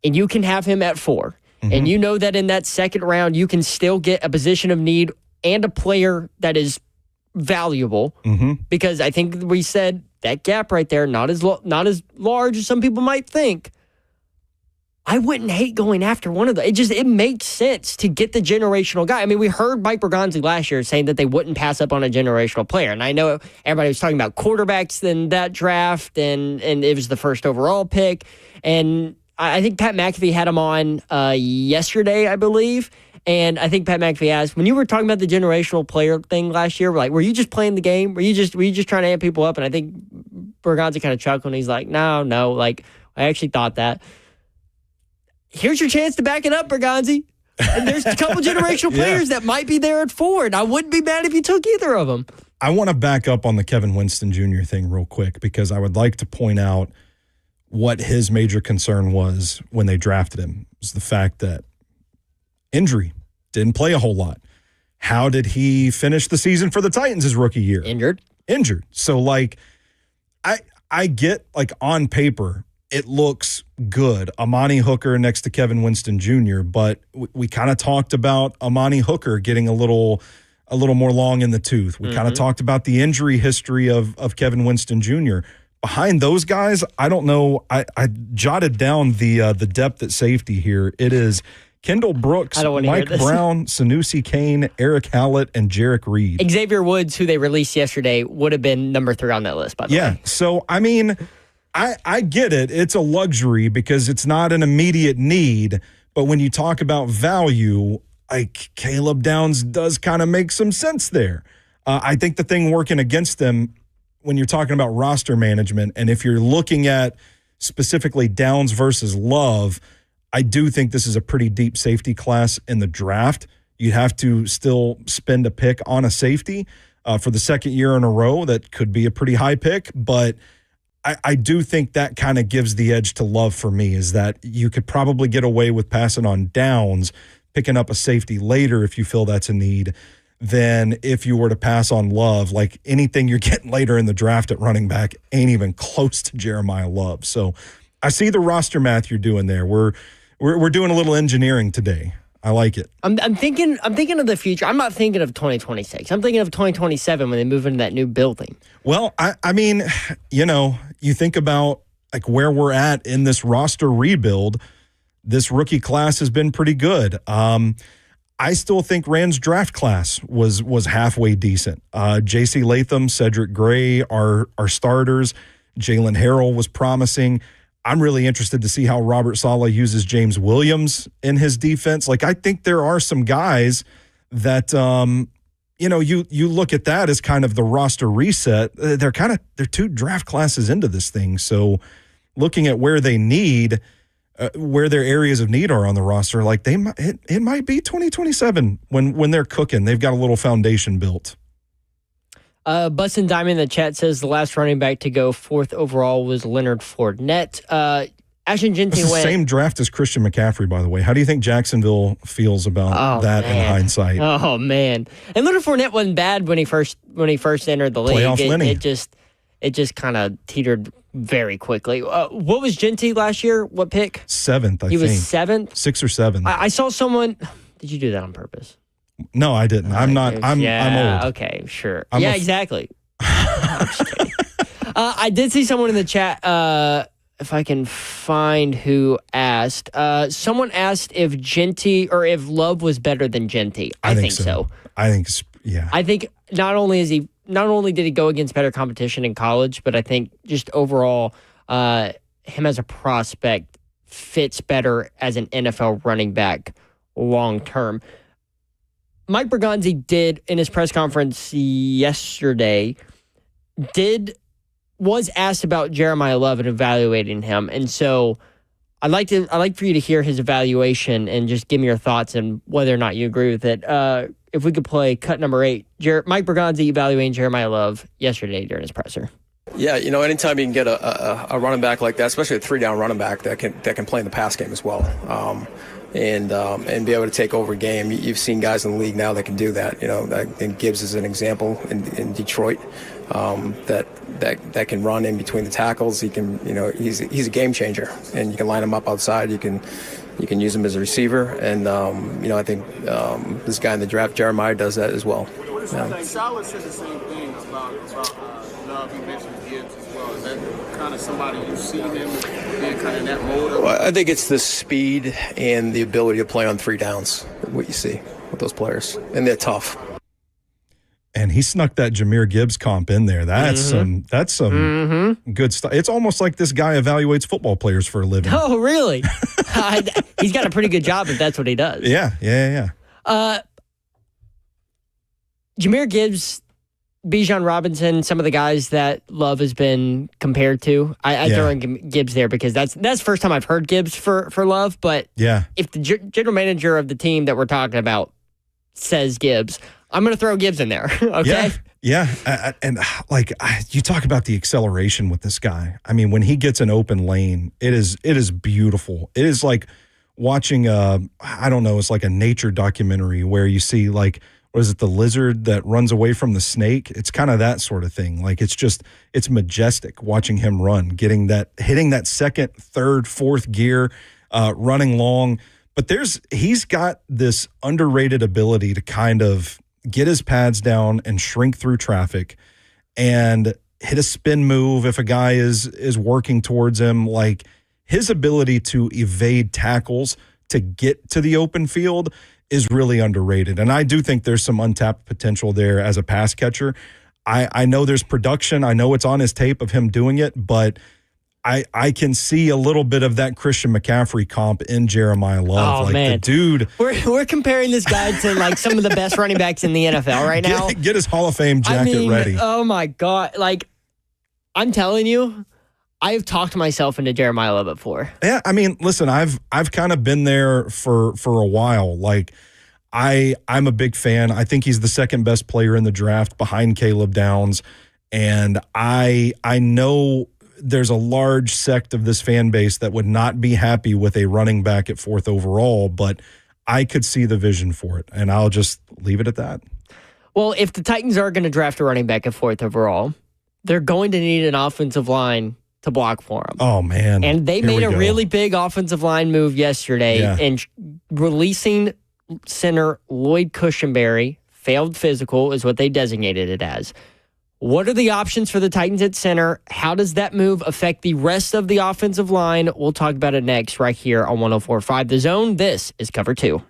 And you can have him at 4. Mm-hmm. And you know that in that second round, you can still get a position of need and a player that is valuable. Mm-hmm. Because I think we said that gap right there, not as large as some people might think. I wouldn't hate going after one of them. It makes sense to get the generational guy. I mean, we heard Mike Bergonzi last year saying that they wouldn't pass up on a generational player. And I know everybody was talking about quarterbacks in that draft, and it was the first overall pick. And I think Pat McAfee had him on yesterday, I believe. And I think Pat McAfee asked, when you were talking about the generational player thing last year, were you just playing the game? Were you just trying to amp people up? And I think Bergonzi kind of chuckled, and he's like, no, like, I actually thought that. Here's your chance to back it up, Bergonzi. And there's a couple generational players that might be there at 4, and I wouldn't be mad if you took either of them. I want to back up on the Kevin Winston Jr. thing real quick, because I would like to point out what his major concern was when they drafted him. It was the fact that injury, didn't play a whole lot. How did he finish the season for the Titans his rookie year? Injured. So, like, I get, like, on paper, it looks good. Amani Hooker next to Kevin Winston Jr., but we kind of talked about Amani Hooker getting a little more long in the tooth. We kind of talked about the injury history of Kevin Winston Jr. Behind those guys, I don't know. I jotted down the depth at safety here. It is Kendall Brooks, Mike Brown, Sanusi Kane, Eric Hallett, and Jarek Reed. Xavier Woods, who they released yesterday, would have been number 3 on that list, by the way. Yeah, so, I mean, I get it. It's a luxury because it's not an immediate need. But when you talk about value, like, Caleb Downs does kind of make some sense there. I think the thing working against them when you're talking about roster management, and if you're looking at specifically Downs versus Love, I do think this is a pretty deep safety class in the draft. You'd have to still spend a pick on a safety for the second year in a row. That could be a pretty high pick, but I do think that kind of gives the edge to Love for me, is that you could probably get away with passing on Downs, picking up a safety later if you feel that's a need, than if you were to pass on Love. Like, anything you're getting later in the draft at running back ain't even close to Jeremiah Love. So I see the roster math you're doing there. We're doing a little engineering today. I like it. I'm thinking of the future. I'm not thinking of 2026. I'm thinking of 2027 when they move into that new building. Well, I mean, you think about, like, where we're at in this roster rebuild. This rookie class has been pretty good. I still think Rand's draft class was halfway decent. J.C. Latham, Cedric Gray are starters. Jalen Harrell was promising. I'm really interested to see how Robert Saleh uses James Williams in his defense. Like, I think there are some guys that, you look at that as kind of the roster reset. They're 2 draft classes into this thing. So looking at where they need, where their areas of need are on the roster, like, it might be 2027 when they're cooking. They've got a little foundation built. Bustin' Diamond in the chat says the last running back to go 4th overall was Leonard Fournette. Ashton Jeanty went. It's the same draft as Christian McCaffrey, by the way. How do you think Jacksonville feels about that in hindsight? Oh, man. And Leonard Fournette wasn't bad when he first entered the league. Playoff Lenny. It just kind of teetered very quickly. What was Jeanty last year? What pick? 7th, I think. He was 7th? 6th or 7th. I saw someone. Did you do that on purpose? No, I didn't. I'm not. I'm old. Okay, sure. Exactly. I'm just kidding. I did see someone in the chat, if I can find who asked. Someone asked if Jeanty or if Love was better than Jeanty. I think so. I think, yeah. I think not only did he go against better competition in college, but I think just overall, him as a prospect fits better as an NFL running back long term. Mike Bergonzi did, in his press conference yesterday, was asked about Jeremiah Love and evaluating him. And so I'd like for you to hear his evaluation and just give me your thoughts and whether or not you agree with it. If we could play cut number 8, Mike Bergonzi evaluating Jeremiah Love yesterday during his presser. Yeah, anytime you can get a running back like that, especially a 3-down running back that can play in the pass game as well. And be able to take over a game. You've seen guys in the league now that can do that. I think Gibbs is an example in Detroit that can run in between the tackles. He can, he's a game changer, and you can line him up outside. You can use him as a receiver, and I think this guy in the draft, Jeremiah, does that as well. Saleh said the same thing about Love. He mentioned Gibbs as well. Is that kind of somebody you see him being kind of in that mode? Well, I think it's the speed and the ability to play on 3 downs, what you see with those players. And they're tough. And he snuck that Jahmyr Gibbs comp in there. That's some good stuff. It's almost like this guy evaluates football players for a living. Oh, really? He's got a pretty good job if that's what he does. Yeah. Jahmyr Gibbs, Bijan Robinson, some of the guys that Love has been compared to. I throw in Gibbs there because that's the first time I've heard Gibbs for Love. But if the general manager of the team that we're talking about says Gibbs, I'm going to throw Gibbs in there. Okay. Yeah. And you talk about the acceleration with this guy. I mean, when he gets an open lane, it is beautiful. It is like watching I don't know, it's like a nature documentary where you see like, what is it, the lizard that runs away from the snake? It's kind of that sort of thing. Like it's majestic watching him run, hitting that second, third, fourth gear, running long. But he's got this underrated ability to kind of get his pads down and shrink through traffic and hit a spin move if a guy is working towards him. Like his ability to evade tackles to get to the open field is really underrated. And I do think there's some untapped potential there as a pass catcher. I know there's production. I know it's on his tape of him doing it, but I can see a little bit of that Christian McCaffrey comp in Jeremiah Love. Oh, man. The dude. We're comparing this guy to like some of the best running backs in the NFL right now. Get his Hall of Fame jacket ready. Oh my God. Like, I'm telling you, I've talked myself into Jeremiah Love before. Yeah, I mean, listen, I've kind of been there for a while. Like, I'm a big fan. I think he's the second best player in the draft behind Caleb Downs. And I know there's a large sect of this fan base that would not be happy with a running back at 4th overall, but I could see the vision for it, and I'll just leave it at that. Well, if the Titans are going to draft a running back at 4th overall, they're going to need an offensive line to block for him. Oh, man. And they made a really big offensive line move yesterday in releasing center Lloyd Cushenberry. Failed physical is what they designated it as. What are the options for the Titans at center? How does that move affect the rest of the offensive line? We'll talk about it next right here on 104.5 The Zone. This is Cover 2.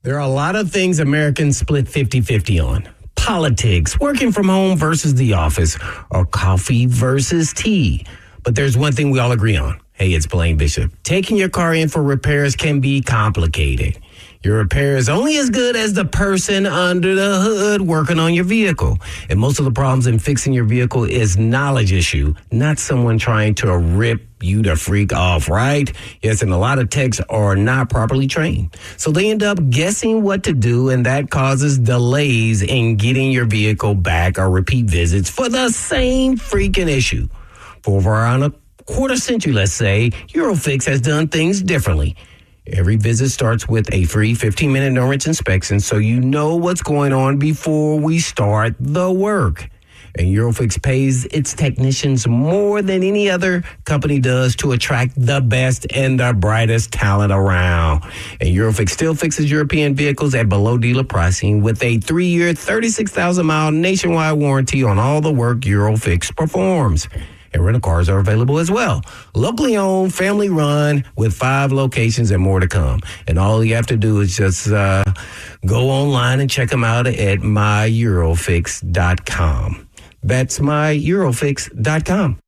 There are a lot of things Americans split 50-50 on. Politics, working from home versus the office, or coffee versus tea. But there's one thing we all agree on. Hey, it's Blaine Bishop. Taking your car in for repairs can be complicated. Your repair is only as good as the person under the hood working on your vehicle. And most of the problems in fixing your vehicle is knowledge issue, not someone trying to rip you the freak off, right? Yes, and a lot of techs are not properly trained. So they end up guessing what to do, and that causes delays in getting your vehicle back or repeat visits for the same freaking issue. For over around a quarter century, let's say, Eurofix has done things differently. Every visit starts with a free 15-minute no-rinse inspection so you know what's going on before we start the work. And Eurofix pays its technicians more than any other company does to attract the best and the brightest talent around. And Eurofix still fixes European vehicles at below dealer pricing with a 3-year, 36,000-mile nationwide warranty on all the work Eurofix performs. And rental cars are available as well. Locally owned, family run, with 5 locations and more to come. And all you have to do is just go online and check them out at myeurofix.com. That's myeurofix.com.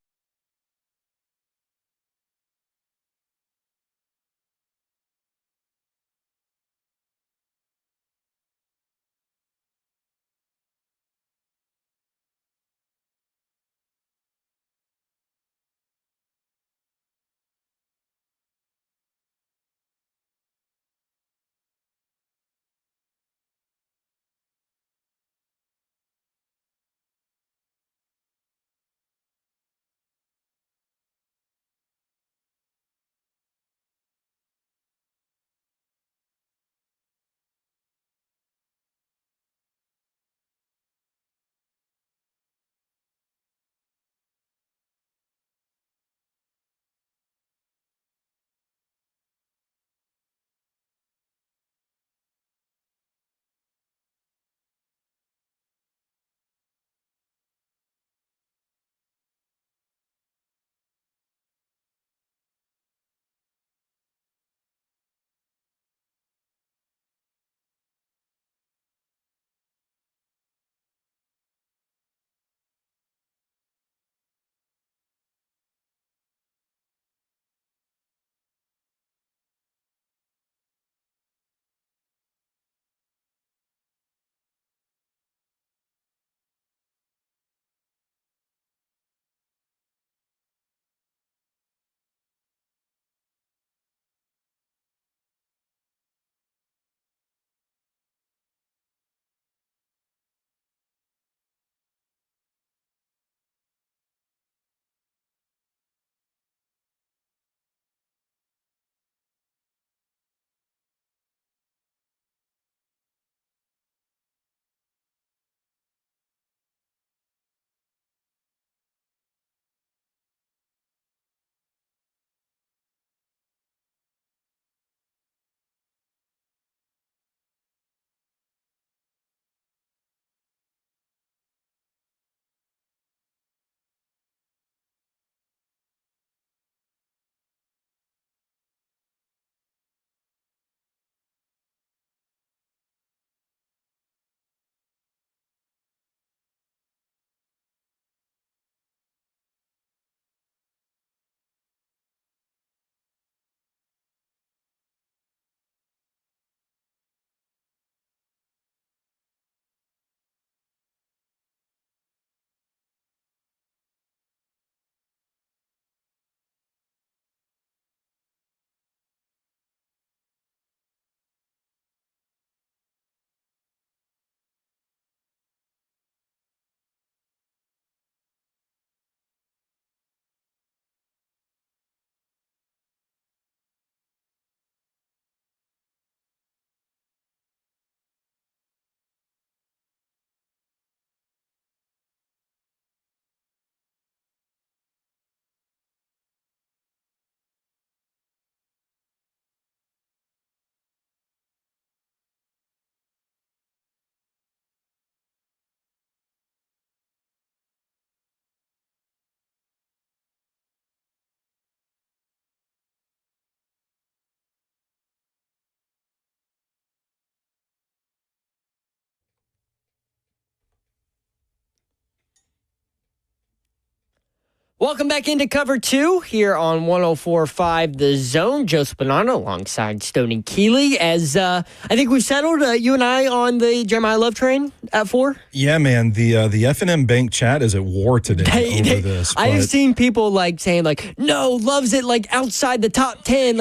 Welcome back into Cover 2 here on 104.5 The Zone. Joe Spinano alongside Stoney Keeley. As I think we've settled, you and I, on the Jeremiah Love train at 4. Yeah, man. The F&M Bank chat is at war today over this. I have seen people saying no, Love's it outside the top 10.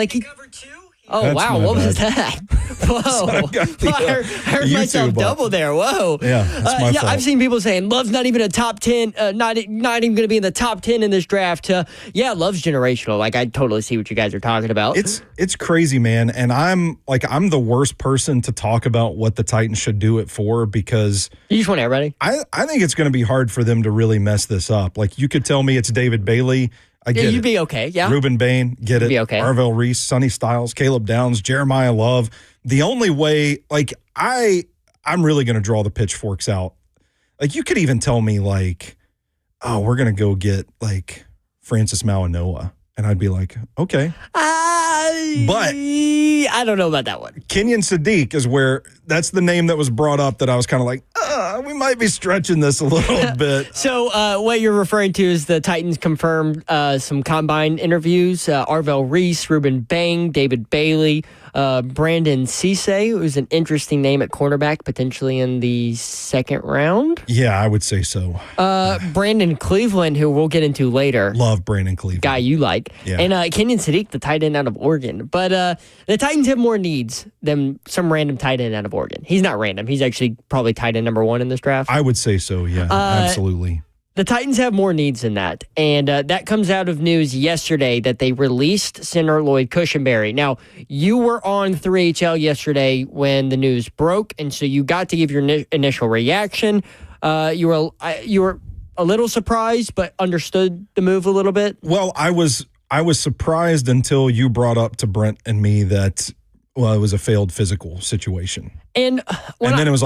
Oh, That's wow. What was that? Whoa. I heard myself double there. Whoa. Yeah, that's my fault. I've seen people saying Love's not even a top 10, not even going to be in the top 10 in this draft. Yeah, Love's generational. I totally see what you guys are talking about. It's crazy, man. And I'm the worst person to talk about what the Titans should do it for, because you just want everybody. I think it's going to be hard for them to really mess this up. You could tell me it's David Bailey. I get you'd be okay, yeah. Ruben Bain, get it. Be okay. Arvell Reese, Sonny Styles, Caleb Downs, Jeremiah Love. The only way, I'm really going to draw the pitchforks out. You could even tell me, oh, we're going to go get, Francis Mauanoa. And I'd be like, okay. But I don't know about that one. Kenyon Sadiq is that's the name that was brought up that I was kind of we might be stretching this a little bit. So what you're referring to is the Titans confirmed some combine interviews. Arvell Reese, Ruben Bang, David Bailey, Brandon Cisse, who's an interesting name at cornerback, potentially in the second round. Yeah, I would say so. Brandon Cleveland, who we'll get into later. Love Brandon Cleveland. Guy you like. Yeah. And Kenyon Sadiq, the tight end out of Oregon. But the Titans have more needs than some random tight end out of Oregon. He's not random. He's actually probably tight end number 1 in this draft. I would say so, yeah, absolutely. The Titans have more needs than that. And that comes out of news yesterday that they released center Lloyd Cushenberry. Now, you were on 3HL yesterday when the news broke, and so you got to give your initial reaction. You were a little surprised, but understood the move a little bit. Well, I was surprised until you brought up to Brent and me that, it was a failed physical situation. And then it was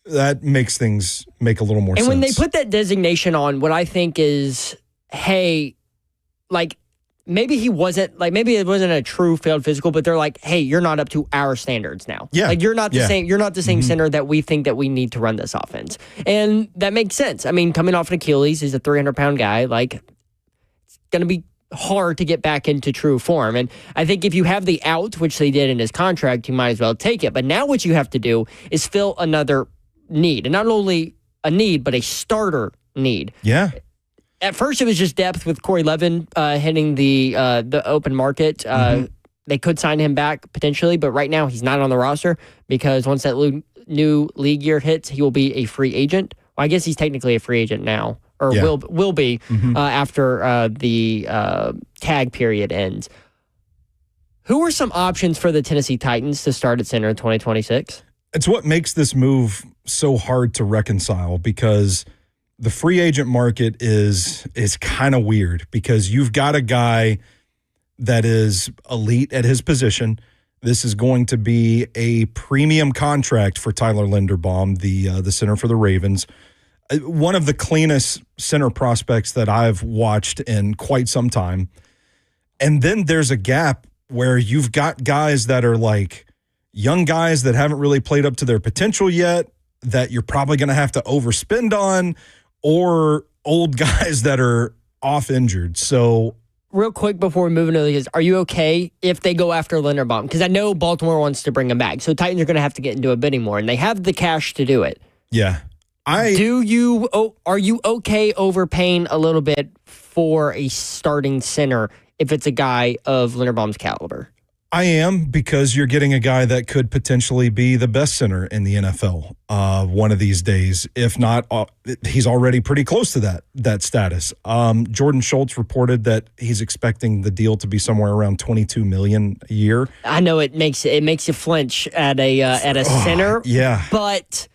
that makes things make a little more sense. And when they put that designation on, what I think is, hey, maybe he wasn't, maybe it wasn't a true failed physical, but they're like, hey, you're not up to our standards now. Yeah. You're not the same. You're not the same center that we think that we need to run this offense. And that makes sense. I mean, coming off an Achilles, he's a 300-pound guy. It's going to be hard to get back into true form. And I think if you have the out, which they did in his contract, you might as well take it. But now what you have to do is fill another need. And not only a need, but a starter need. Yeah. At first, it was just depth with Corey Levin hitting the open market. They could sign him back potentially, but right now he's not on the roster because once that new league year hits, he will be a free agent. Well, I guess he's technically a free agent now, or will be after the tag period ends. Who are some options for the Tennessee Titans to start at center in 2026? It's what makes this move so hard to reconcile, because the free agent market is kind of weird, because you've got a guy that is elite at his position. This is going to be a premium contract for Tyler Linderbaum, the center for the Ravens. One of the cleanest center prospects that I've watched in quite some time. And then there's a gap where you've got guys that are young guys that haven't really played up to their potential yet, that you're probably going to have to overspend on, or old guys that are off injured. So real quick before we move into this, are you okay if they go after Linderbaum? Because I know Baltimore wants to bring him back. So Titans are going to have to get into a bidding war, and they have the cash to do it. Yeah. Are you okay overpaying a little bit for a starting center if it's a guy of Linderbaum's caliber? I am, because you're getting a guy that could potentially be the best center in the NFL one of these days. If not, he's already pretty close to that status. Jordan Schultz reported that he's expecting the deal to be somewhere around $22 million a year. I know it makes you flinch at a center. Yeah, but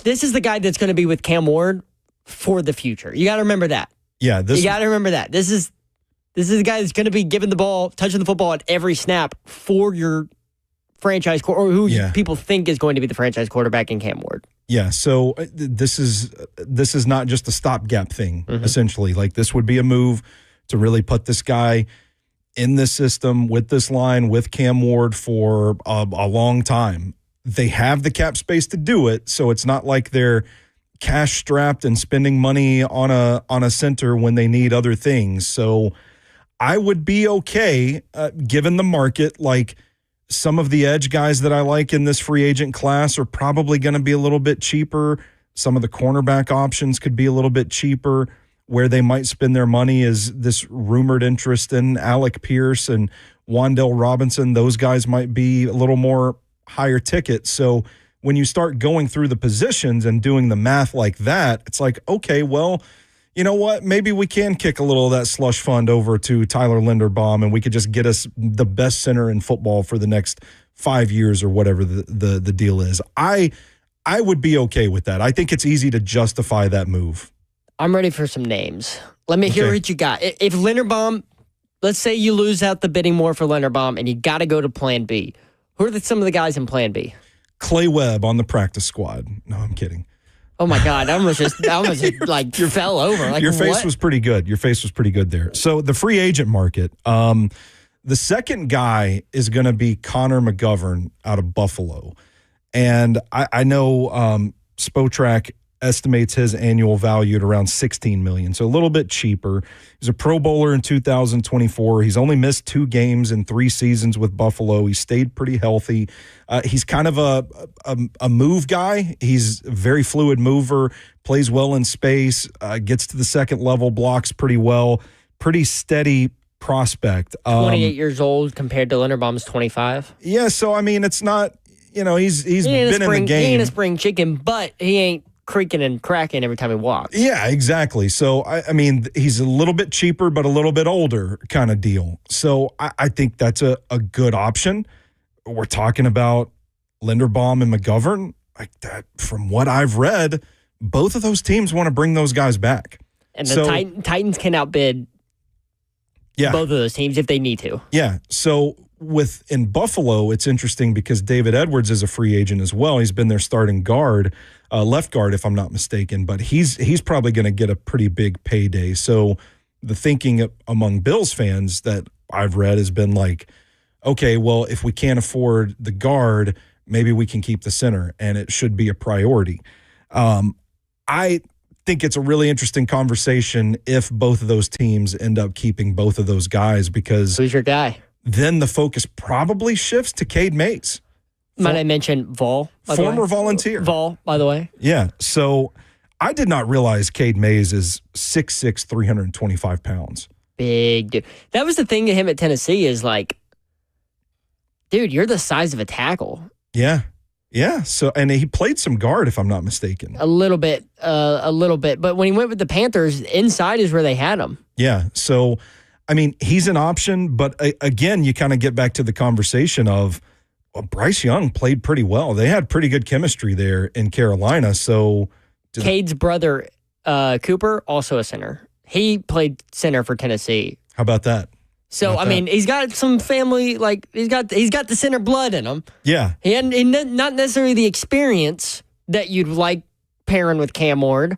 this is the guy that's going to be with Cam Ward for the future. You got to remember that. Yeah, you got to remember that. This is the guy that's going to be given the ball, touching the football at every snap for your franchise or who people think is going to be the franchise quarterback in Cam Ward. Yeah, so this is not just a stopgap thing, essentially. This would be a move to really put this guy in this system with this line with Cam Ward for a long time. They have the cap space to do it, so it's not like they're cash strapped and spending money on a center when they need other things. So I would be okay, given the market. Like, some of the edge guys that I like in this free agent class are probably going to be a little bit cheaper. Some of the cornerback options could be a little bit cheaper. Where they might spend their money is this rumored interest in Alec Pierce and Wan'Dale Robinson. Those guys might be a little more higher ticket. So when you start going through the positions and doing the math like that, it's like, okay, well, you know what? Maybe we can kick a little of that slush fund over to Tyler Linderbaum, and we could just get us the best center in football for the next 5 years or whatever the deal is. I would be okay with that. I think it's easy to justify that move. I'm ready for some names. Let me hear what you got. If Linderbaum, let's say you lose out the bidding war for Linderbaum and you got to go to plan B. Who are some of the guys in plan B? Clay Webb on the practice squad. No, I'm kidding. Oh my God, I almost just fell over. Like, your face what? was pretty good. Your face was pretty good there. So the free agent market, the second guy is going to be Connor McGovern out of Buffalo. And I know Spotrac estimates his annual value at around $16 million, so a little bit cheaper. He's a Pro Bowler in 2024. He's only missed 2 games in 3 seasons with Buffalo. He stayed pretty healthy. He's kind of a move guy. He's a very fluid mover, plays well in space, gets to the second level, blocks pretty well, pretty steady prospect. 28 years old compared to Linderbaum's 25. Yeah, so I mean, it's not, he's been in the game. He ain't a spring chicken, but he ain't creaking and cracking every time he walks. Yeah, exactly. So, I mean, he's a little bit cheaper, but a little bit older kind of deal. So I think that's a good option. We're talking about Linderbaum and McGovern. Like that, from what I've read, both of those teams want to bring those guys back. And the Titans can outbid both of those teams if they need to. Yeah. So in Buffalo, it's interesting because David Edwards is a free agent as well. He's been their starting guard, left guard, if I'm not mistaken, but he's probably going to get a pretty big payday. So the thinking among Bills fans that I've read has been like, okay, well, if we can't afford the guard, maybe we can keep the center, and it should be a priority. I think it's a really interesting conversation if both of those teams end up keeping both of those guys, because who's your guy? Then the focus probably shifts to Cade Mays. Might I mention Vol? Former Volunteer. Vol, by the way. Yeah. So I did not realize Cade Mays is 6'6", 325 pounds. Big dude. That was the thing to him at Tennessee is like, dude, you're the size of a tackle. Yeah. Yeah. So, and he played some guard, if I'm not mistaken. A little bit. But when he went with the Panthers, inside is where they had him. Yeah. So, I mean, he's an option, but again, you kind of get back to the conversation of, well, Bryce Young played pretty well. They had pretty good chemistry there in Carolina. So, Cade's brother, Cooper, also a center. He played center for Tennessee. How about that? So, I mean, he's got some family, like, he's got the center blood in him. Yeah. He had not necessarily the experience that you'd like pairing with Cam Ward,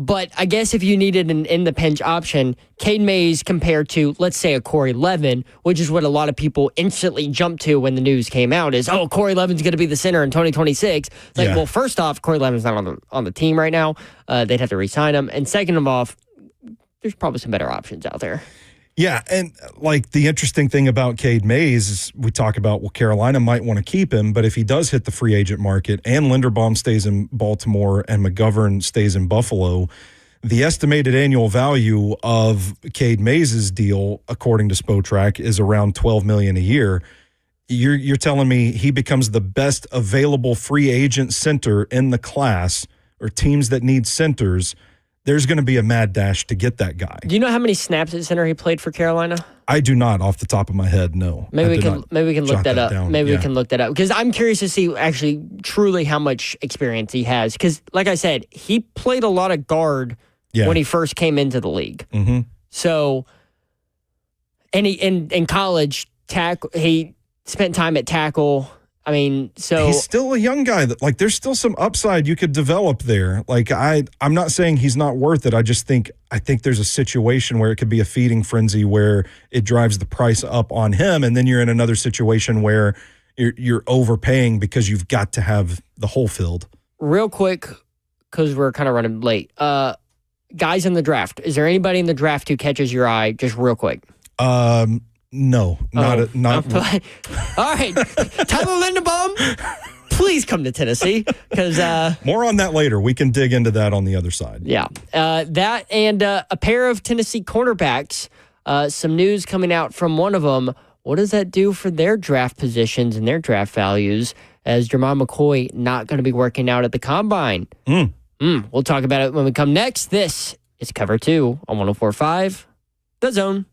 but I guess if you needed an in-the-pinch option, Cade Mays compared to, let's say, a Corey Levin, which is what a lot of people instantly jumped to when the news came out, is, oh, Corey Levin's going to be the center in 2026. It's like, well, first off, Corey Levin's not on the team right now. They'd have to re-sign him. And second of all, there's probably some better options out there. Yeah, and like the interesting thing about Cade Mays is we talk about, well, Carolina might want to keep him, but if he does hit the free agent market and Linderbaum stays in Baltimore and McGovern stays in Buffalo, the estimated annual value of Cade Mays' deal, according to Spotrac, is around $12 million a year. You're telling me he becomes the best available free agent center in the class, or teams that need centers. There's going to be a mad dash to get that guy. Do you know how many snaps at center he played for Carolina? I do not, off the top of my head. No. Maybe we can look that up. We can look that up because I'm curious to see actually truly how much experience he has. Because, like I said, he played a lot of guard when he first came into the league. Mm-hmm. So, and he in college he spent time at tackle. I mean, so he's still a young guy that, like, there's still some upside you could develop there. Like, I'm not saying he's not worth it. I think there's a situation where it could be a feeding frenzy where it drives the price up on him, and then you're in another situation where you're overpaying because you've got to have the whole field. Real quick, because we're kind of running late. Guys in the draft. Is there anybody in the draft who catches your eye just real quick? No, not. All right. Tyler Linderbaum, please come to Tennessee because More on that later. We can dig into that on the other side. yeah, that and a pair of Tennessee cornerbacks. Some news coming out from one of them. What does that do for their draft positions and their draft values? As Jermon McCoy not going to be working out at the combine. We'll talk about it when we come next. This is Cover 2 on 104.5 The Zone.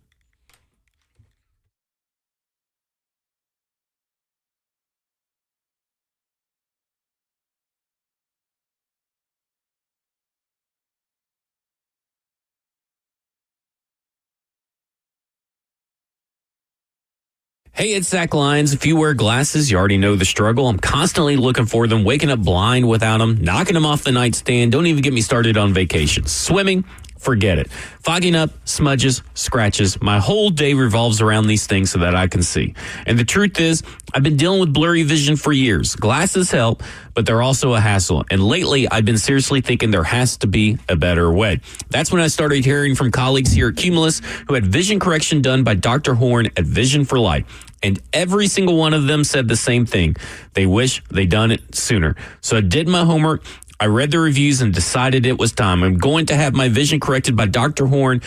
Hey, it's Zach Lyons. If you wear glasses, you already know the struggle. I'm constantly looking for them, waking up blind without them, knocking them off the nightstand. Don't even get me started on vacations. Swimming, forget it. Fogging up, smudges, scratches. My whole day revolves around these things so that I can see. And the truth is, I've been dealing with blurry vision for years. Glasses help, but they're also a hassle. And lately, I've been seriously thinking there has to be a better way. That's when I started hearing from colleagues here at Cumulus who had vision correction done by Dr. Horn at Vision for Life. And every single one of them said the same thing. They wish they'd done it sooner. So I did my homework. I read the reviews and decided it was time. I'm going to have my vision corrected by Dr. Horn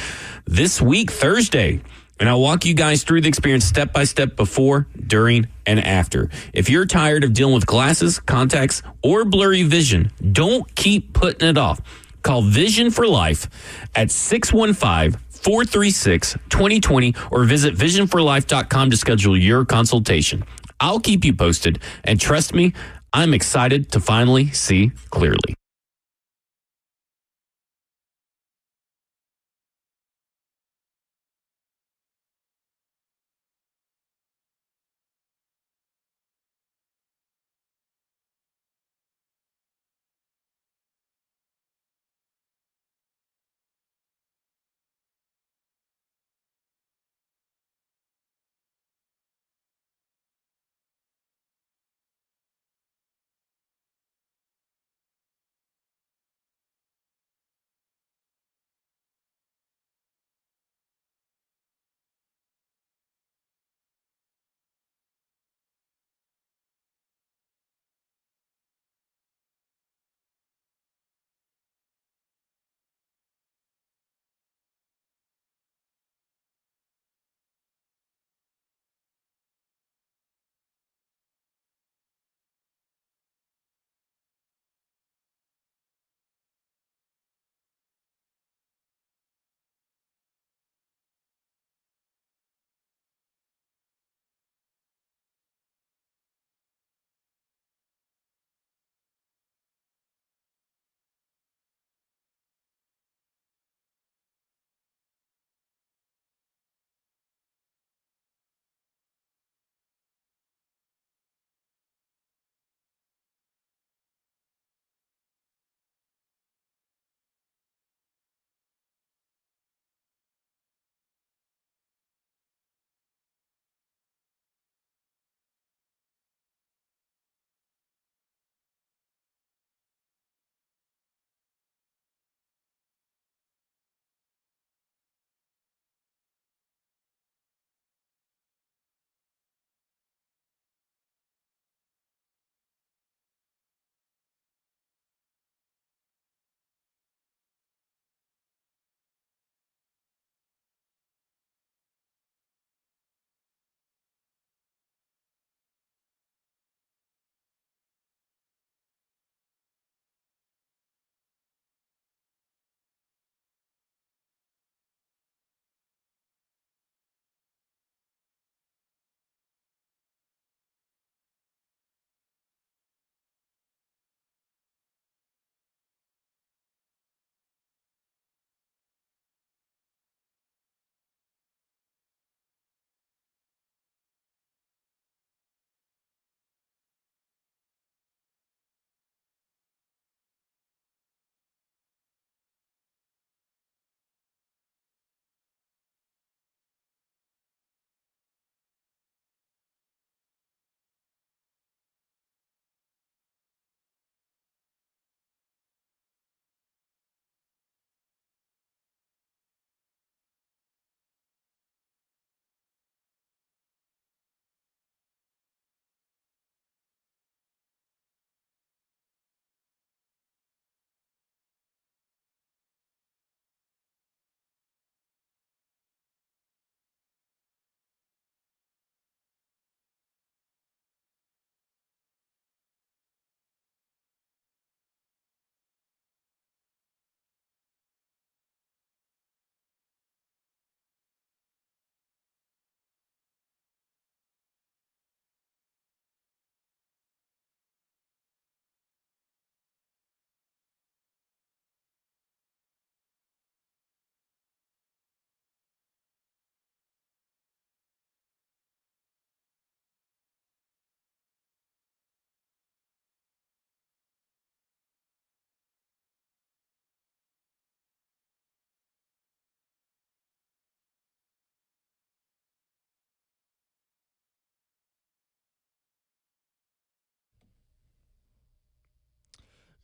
this week, Thursday. And I'll walk you guys through the experience step by step before, during, and after. If you're tired of dealing with glasses, contacts, or blurry vision, don't keep putting it off. Call Vision for Life at 615-436-2020 or visit visionforlife.com to schedule your consultation. I'll keep you posted, and trust me, I'm excited to finally see clearly.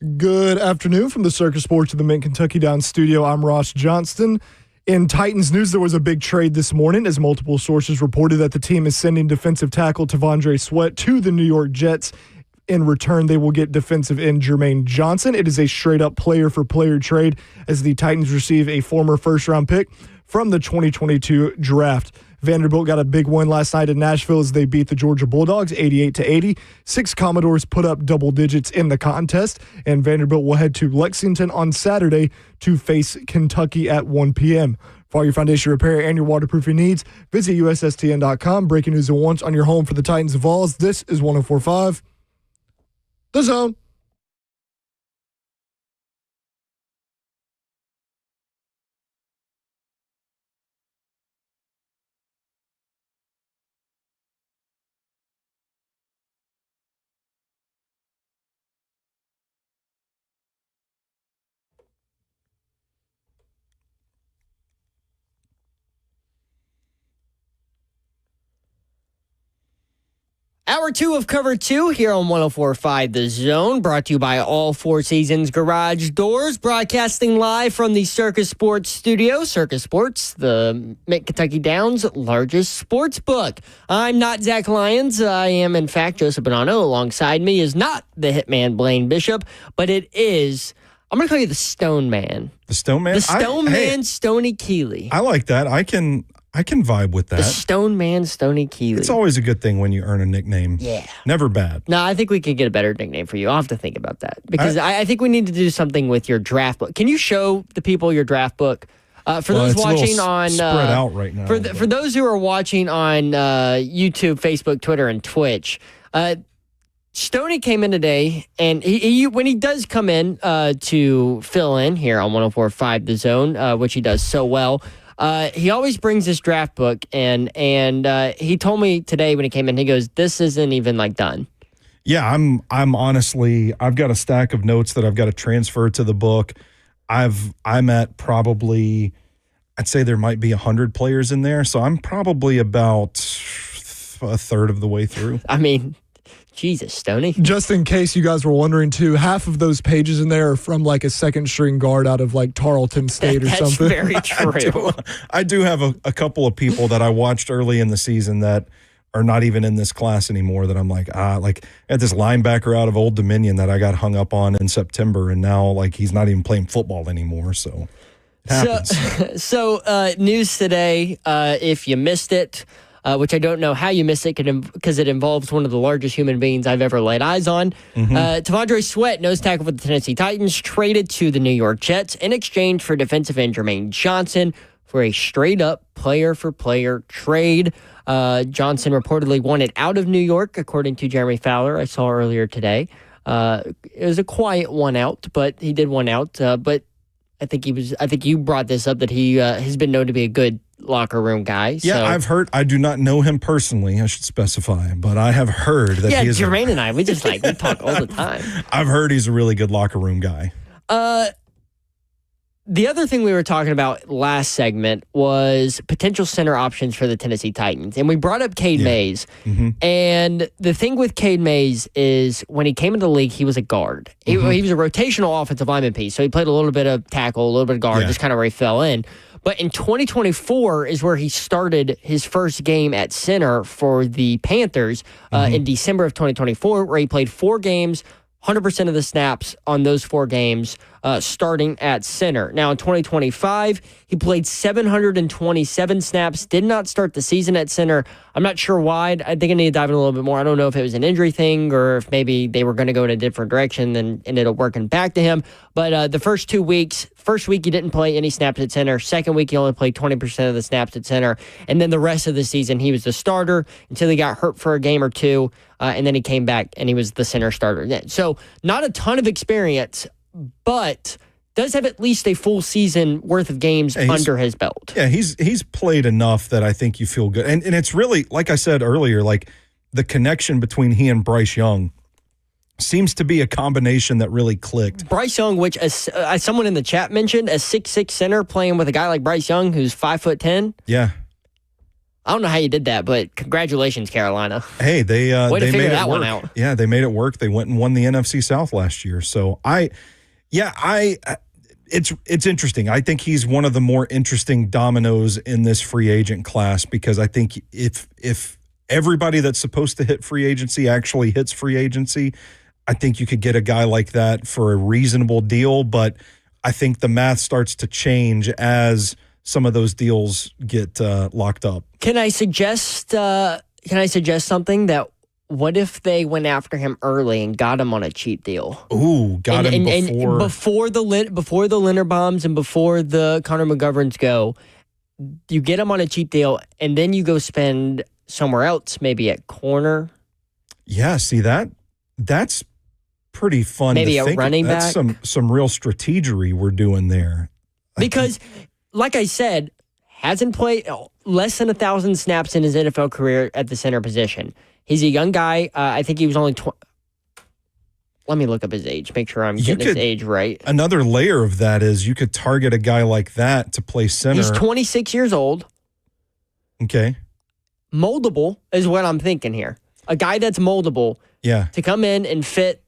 Good afternoon from the Circus Sports of the Mint Kentucky Downs studio. I'm Ross Johnston. In Titans news, there was a big trade this morning as multiple sources reported that the team is sending defensive tackle T'Vondre Sweat to the New York Jets. In return, they will get defensive end Jermaine Johnson. It is a straight-up player-for-player trade as the Titans receive a former first-round pick from the 2022 draft. Vanderbilt got a big win last night in Nashville as they beat the Georgia Bulldogs 88-80. 6 Commodores put up double digits in the contest, and Vanderbilt will head to Lexington on Saturday to face Kentucky at 1 p.m. For all your foundation repair and your waterproofing needs, visit USSTN.com. Breaking news at once on your home for the Titans of Vols. This is 104.5 The Zone. Hour 2 of Cover 2 here on 104.5 The Zone, brought to you by All Four Seasons Garage Doors, broadcasting live from the Circus Sports studio. Circus Sports, the Mint Kentucky Downs' largest sports book. I'm not Zach Lyons. I am, in fact, Joseph Bonanno. Alongside me is not the hitman Blaine Bishop, but it is, I'm going to call you the Stone Man. The Stone Man? The Stone Man, Stoney Keeley. I like that. I can vibe with that. The Stone Man, Stoney Keeley. It's always a good thing when you earn a nickname. Yeah. Never bad. No, I think we could get a better nickname for you. I'll have to think about that because I think we need to do something with your draft book. Can you show the people your draft book? For those watching on spread out right now. For those who are watching on YouTube, Facebook, Twitter, and Twitch, Stoney came in today, and he when he does come in to fill in here on 104.5 The Zone, which he does so well. He always brings his draft book, and he told me today when he came in, he goes, "This isn't even like done." Yeah, I'm honestly, I've got a stack of notes that I've got to transfer to the book. I'm at probably, I'd say there might be 100 players in there, so I'm probably about a third of the way through. I mean, Jesus, Stoney. Just in case you guys were wondering, too, half of those pages in there are from like a second string guard out of like Tarleton State or something. That's very true. I do have a couple of people that I watched early in the season that are not even in this class anymore that I'm like I had this linebacker out of Old Dominion that I got hung up on in September, and now like he's not even playing football anymore, so it happens. So news today, if you missed it, which I don't know how you missed it because it involves one of the largest human beings I've ever laid eyes on. T'Vondre Sweat, nose tackle for the Tennessee Titans, traded to the New York Jets in exchange for defensive end Jermaine Johnson for a straight-up player-for-player trade. Johnson reportedly wanted out of New York, according to Jeremy Fowler, I saw earlier today. It was a quiet one out, but he did one out. But I think you brought this up that he has been known to be a good locker room guy. Yeah, so. I've heard. I do not know him personally, I should specify, but I have heard that he is. Yeah, Jermaine and I, we talk all the time. I've heard he's a really good locker room guy. The other thing we were talking about last segment was potential center options for the Tennessee Titans. And we brought up Cade Mays. And the thing with Cade Mays is when he came into the league, he was a guard. He was a rotational offensive lineman piece. So he played a little bit of tackle, a little bit of guard, just kind of where he fell in. But in 2024 is where he started his first game at center for the Panthers in December of 2024, where he played 4 games, 100% of the snaps on those 4 games, starting at center. Now, in 2025, he played 727 snaps, did not start the season at center. I'm not sure why. I think I need to dive in a little bit more. I don't know if it was an injury thing or if maybe they were going to go in a different direction and ended up working back to him. But the first 2 weeks, first week he didn't play any snaps at center. Second week he only played 20% of the snaps at center. And then the rest of the season he was the starter until he got hurt for a game or two. And then he came back and he was the center starter then. So not a ton of experience, but does have at least a full season worth of games under his belt. Yeah, he's played enough that I think you feel good. And it's really, like I said earlier, like the connection between he and Bryce Young seems to be a combination that really clicked. Bryce Young, which as someone in the chat mentioned, a 6'6" center playing with a guy like Bryce Young who's 5'10". Yeah. I don't know how you did that, but congratulations, Carolina. Hey, they Way to they figure made that it work. one out. Yeah, they made it work. They went and won the NFC South last year. So it's interesting. I think he's one of the more interesting dominoes in this free agent class because I think if everybody that's supposed to hit free agency actually hits free agency, I think you could get a guy like that for a reasonable deal. But I think the math starts to change as some of those deals get locked up. Can I suggest something that what if they went after him early and got him on a cheap deal? Ooh, got him before the Linderbaums and before the Connor McGoverns go. You get him on a cheap deal, and then you go spend somewhere else, maybe at corner. Yeah, see that's pretty fun. Maybe to a think. running That's back. some real strategery we're doing there. Because, like I said, hasn't played less than 1,000 snaps in his NFL career at the center position. He's a young guy. I think he was only 20. Let me look up his age, make sure I'm getting his age right. Another layer of that is you could target a guy like that to play center. He's 26 years old. Okay. Moldable is what I'm thinking here. A guy that's moldable to come in and fit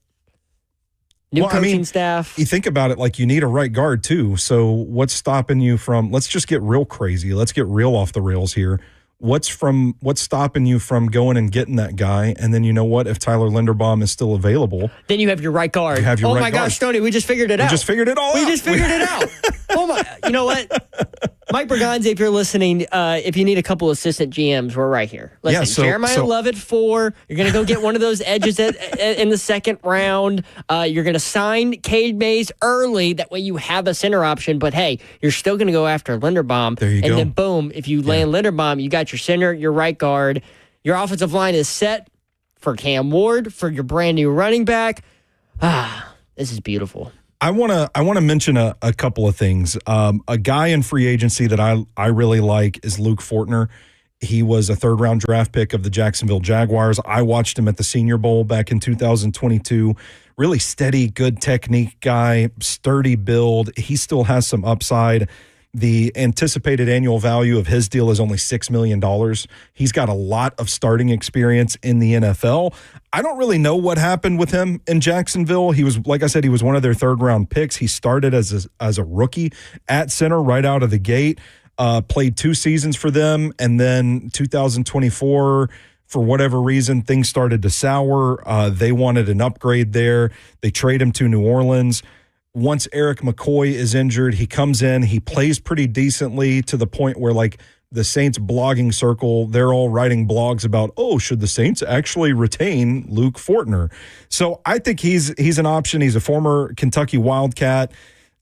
new coaching staff. You think about it, like you need a right guard too. So what's stopping you from, let's just get real crazy. Let's get real off the rails here. What's stopping you from going and getting that guy? And then you know what? If Tyler Linderbaum is still available, then you have your right guard. Oh my gosh, Stoney, we just figured it out. We just figured it all out. We just figured it out. Oh my! You know what? Mike Berganza, if you're listening, if you need a couple assistant GMs, we're right here. Listen, Jeremiah Love at 4. You're going to go get one of those edges in the second round. You're going to sign Cade Mays early. That way you have a center option. But, hey, you're still going to go after Linderbaum. There you go. And then, boom, if you land Linderbaum, you got your center, your right guard. Your offensive line is set for Cam Ward, for your brand new running back. This is beautiful. I want to mention a couple of things. A guy in free agency that I really like is Luke Fortner. He was a third-round draft pick of the Jacksonville Jaguars. I watched him at the Senior Bowl back in 2022. Really steady, good technique guy, sturdy build. He still has some upside. The anticipated annual value of his deal is only $6 million. He's got a lot of starting experience in the NFL. I don't really know what happened with him in Jacksonville. He was, like I said, he was one of their third-round picks. He started as a rookie at center right out of the gate, played 2 seasons for them, and then 2024, for whatever reason, things started to sour. They wanted an upgrade there. They trade him to New Orleans. Once Eric McCoy is injured, he comes in, he plays pretty decently to the point where, like, the Saints blogging circle, they're all writing blogs about, should the Saints actually retain Luke Fortner? So I think he's an option. He's a former Kentucky Wildcat,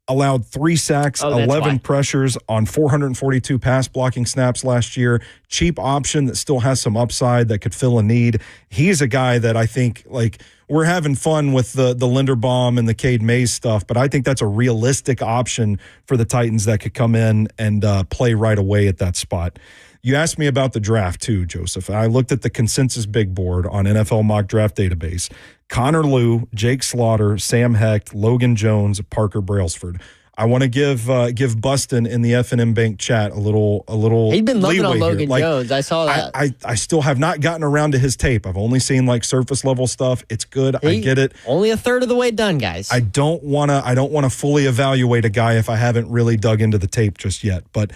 allowed 3 sacks, 11 pressures on 442 pass blocking snaps last year. Cheap option that still has some upside that could fill a need. He's a guy that I think, like, we're having fun with the Linderbaum and the Cade Mays stuff, but I think that's a realistic option for the Titans that could come in and play right away at that spot. You asked me about the draft too, Joseph. I looked at the consensus big board on NFL Mock Draft Database. Connor Liu, Jake Slaughter, Sam Hecht, Logan Jones, Parker Brailsford. I want to give Bustin in the F&M Bank chat a little. He's been loving on here. Logan Jones. I saw that. I still have not gotten around to his tape. I've only seen like surface level stuff. It's good. I get it. Only a third of the way done, guys. I don't want to fully evaluate a guy if I haven't really dug into the tape just yet. But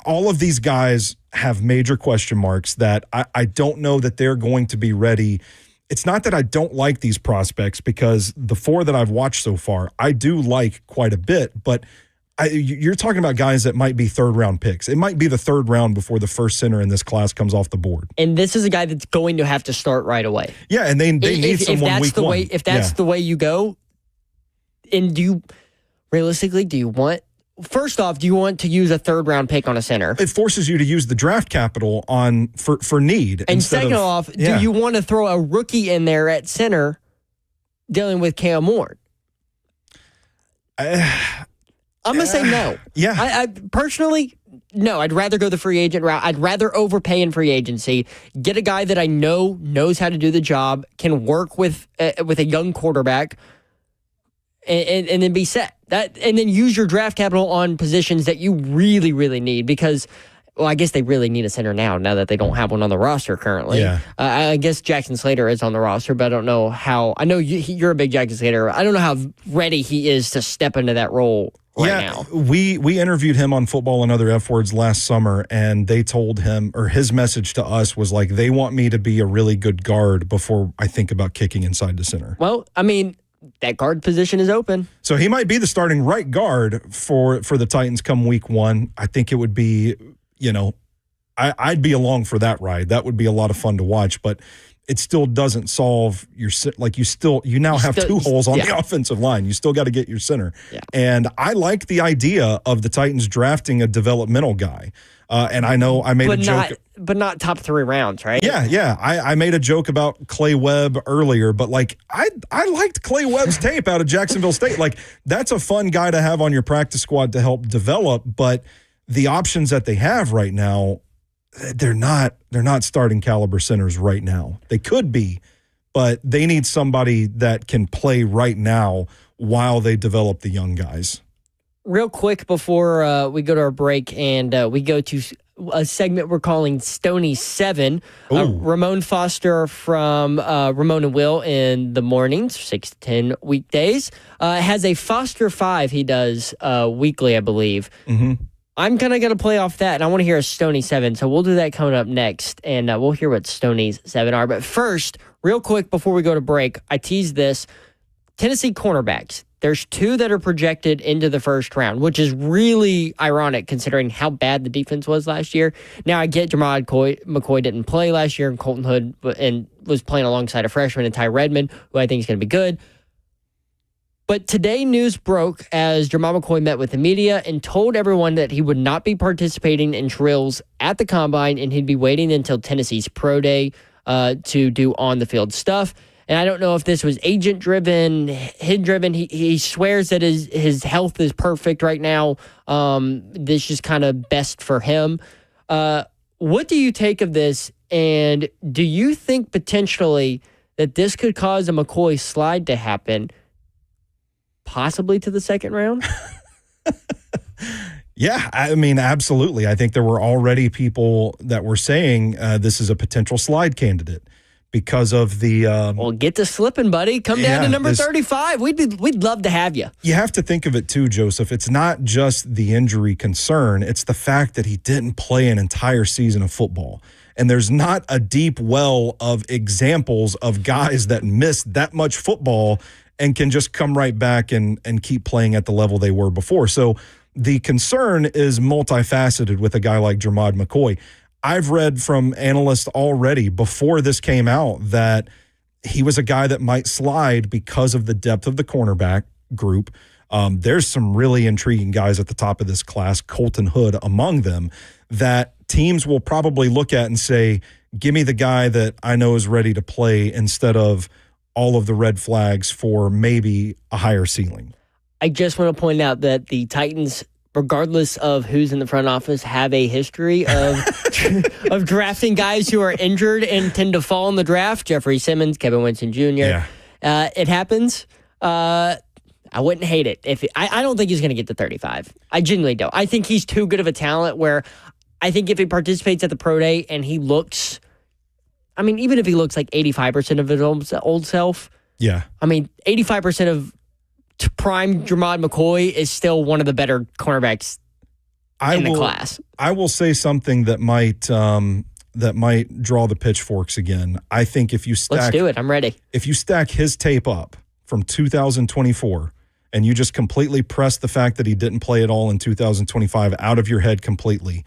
all of these guys have major question marks that I don't know that they're going to be ready. It's not that I don't like these prospects, because the 4 that I've watched so far, I do like quite a bit, but you're talking about guys that might be third-round picks. It might be the 3rd round before the first center in this class comes off the board. And this is a guy that's going to have to start right away. Yeah, and they need someone week 1. If that's the way you go, and do you want... First off, do you want to use a 3rd-round pick on a center? It forces you to use the draft capital for need. And second off, do you want to throw a rookie in there at center dealing with Cam Ward? I'm going to say no. Yeah. I personally, no. I'd rather go the free agent route. I'd rather overpay in free agency, get a guy that I know knows how to do the job, can work with a young quarterback, and then be set. And then use your draft capital on positions that you really, really need. Because Well, I guess they really need a center now that they don't have one on the roster currently. Yeah. I guess Jackson Slater is on the roster, but I don't know how. I know you're a big Jackson Slater. I don't know how ready he is to step into that role right now. We interviewed him on Football and Other F Words last summer, and they told him, or his message to us was like, they want me to be a really good guard before I think about kicking inside the center. Well, I mean, that guard position is open. So he might be the starting right guard for the Titans come week 1. I think it would be, I'd be along for that ride. That would be a lot of fun to watch, but it still doesn't solve your, you now have two holes on the offensive line. You still got to get your center. Yeah. And I like the idea of the Titans drafting a developmental guy. And I know I made a joke. But not top 3 rounds, right? Yeah. I made a joke about Clay Webb earlier, but I liked Clay Webb's tape out of Jacksonville State. That's a fun guy to have on your practice squad to help develop, but the options that they have right now, they're not starting caliber centers right now. They could be, but they need somebody that can play right now while they develop the young guys. Real quick before we go to our break and we go to a segment we're calling Stoney 7. Ramon Foster from Ramon and Will in the mornings, 6 to 10 weekdays, has a Foster 5 he does weekly, I believe. Mm-hmm. I'm kind of going to play off that, and I want to hear a Stoney 7, so we'll do that coming up next, and we'll hear what Stoney's 7 are. But first, real quick before we go to break, I teased this. Tennessee cornerbacks. There's 2 that are projected into the first round, which is really ironic considering how bad the defense was last year. Now, I get Jermod McCoy didn't play last year, and Colton Hood and was playing alongside a freshman and Ty Redmond, who I think is going to be good. But today, news broke as Jermod McCoy met with the media and told everyone that he would not be participating in drills at the Combine, and he'd be waiting until Tennessee's Pro Day to do on-the-field stuff. And I don't know if this was agent-driven, HID-driven. He swears that his health is perfect right now. This is kind of best for him. What do you take of this? And do you think potentially that this could cause a McCoy slide to happen, possibly to the second round? Yeah, I mean, absolutely. I think there were already people that were saying this is a potential slide candidate. Because of the well, get to slipping, buddy. Come down to number 35. We'd love to have you. You have to think of it too, Joseph. It's not just the injury concern. It's the fact that he didn't play an entire season of football. And there's not a deep well of examples of guys that missed that much football and can just come right back and keep playing at the level they were before. So the concern is multifaceted with a guy like Jermod McCoy. I've read from analysts already before this came out that he was a guy that might slide because of the depth of the cornerback group. There's some really intriguing guys at the top of this class, Colton Hood among them, that teams will probably look at and say, give me the guy that I know is ready to play instead of all of the red flags for maybe a higher ceiling. I just want to point out that the Titans, regardless of who's in the front office, have a history of of drafting guys who are injured and tend to fall in the draft. Jeffrey Simmons, Kevin Winston Jr. Yeah. It happens. I wouldn't hate it. I don't think he's going to get to 35. I genuinely don't. I think he's too good of a talent where I think if he participates at the Pro Day and he looks, I mean, even if he looks like 85% of his old self, yeah. I mean, 85% of prime Jermod McCoy is still one of the better cornerbacks in the class. I will say something that might draw the pitchforks again. I think if you stack, let's do it. I'm ready. If you stack his tape up from 2024 and you just completely press the fact that he didn't play at all in 2025 out of your head completely,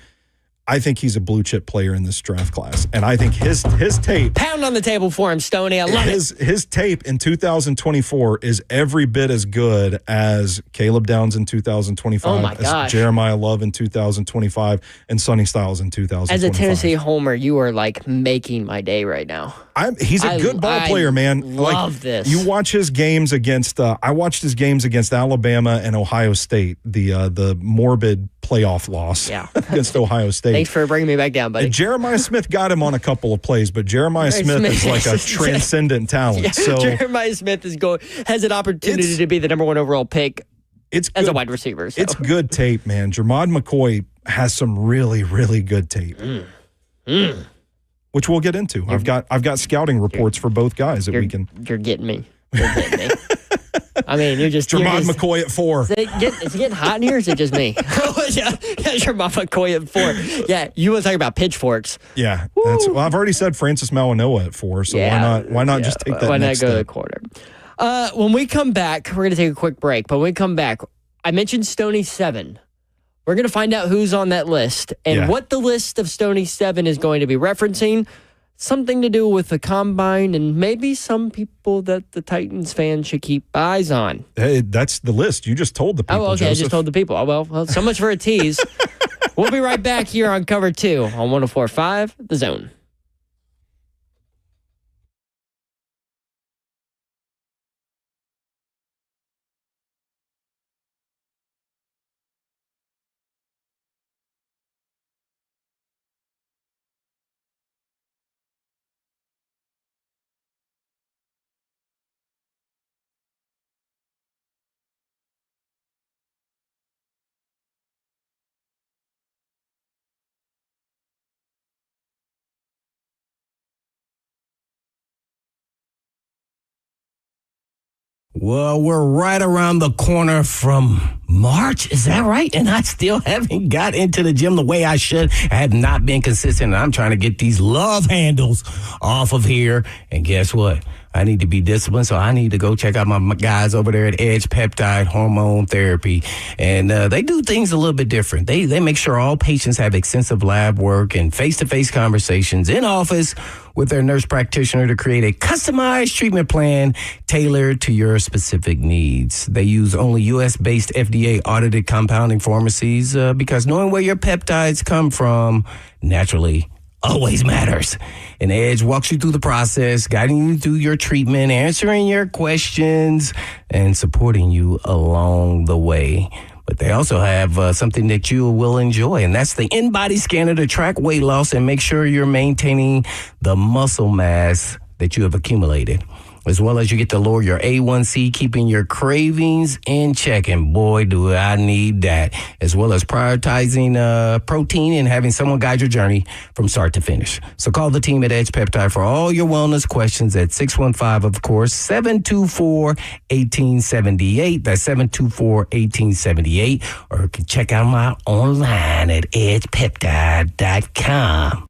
I think he's a blue chip player in this draft class. And I think his tape... Pound on the table for him, Stoney. I love it. His tape in 2024 is every bit as good as Caleb Downs in 2025, as Jeremiah Love in 2025, and Sonny Styles in 2025. As a Tennessee homer, you are like making my day right now. He's a good ball player, man. Love this. You watch his games against... I watched his games against Alabama and Ohio State, the morbid playoff loss against Ohio State. Thanks for bringing me back down, buddy. And Jeremiah Smith got him on a couple of plays, but Jeremiah Smith is like a transcendent talent. Yeah, so Jeremiah Smith has an opportunity to be the number 1 overall pick as a wide receiver. So. It's good tape, man. Jermod McCoy has some really, really good tape. Which we'll get into. I've got scouting reports for both guys that we can. You're getting me. You're getting me. I mean, you're just Jermod McCoy at 4. Is it getting hot in here? Or is it just me? yeah, Jermod McCoy at 4. Yeah, you want to talk about pitchforks? Yeah, I've already said Francis Malianoa at 4. So why not just take that? Why next not go to step? the corner? When we come back, we're going to take a quick break. But when we come back, I mentioned Stoney 7. We're going to find out who's on that list and what the list of Stoney 7 is going to be referencing. Something to do with the combine and maybe some people that the Titans fans should keep eyes on. Hey, that's the list. You just told the people, Oh, okay. Joseph. I just told the people. Oh, well, so much for a tease. We'll be right back here on Cover 2 on 104.5 The Zone. Well, we're right around the corner from March. Is that right? And I still haven't got into the gym the way I should. I have not been consistent. I'm trying to get these love handles off of here. And guess what? I need to be disciplined, so I need to go check out my guys over there at Edge Peptide Hormone Therapy. And they do things a little bit different. They make sure all patients have extensive lab work and face-to-face conversations in office with their nurse practitioner to create a customized treatment plan tailored to your specific needs. They use only U.S.-based FDA-audited compounding pharmacies because knowing where your peptides come from naturally always matters. And Edge walks you through the process, guiding you through your treatment, answering your questions, and supporting you along the way. But they also have something that you will enjoy, and that's the in-body scanner to track weight loss and make sure you're maintaining the muscle mass that you have accumulated. As well as you get to lower your A1C, keeping your cravings in check. And boy, do I need that. As well as prioritizing protein and having someone guide your journey from start to finish. So call the team at Edge Peptide for all your wellness questions at 615, of course, 724-1878. That's 724-1878. Or you can check them out online at edgepeptide.com.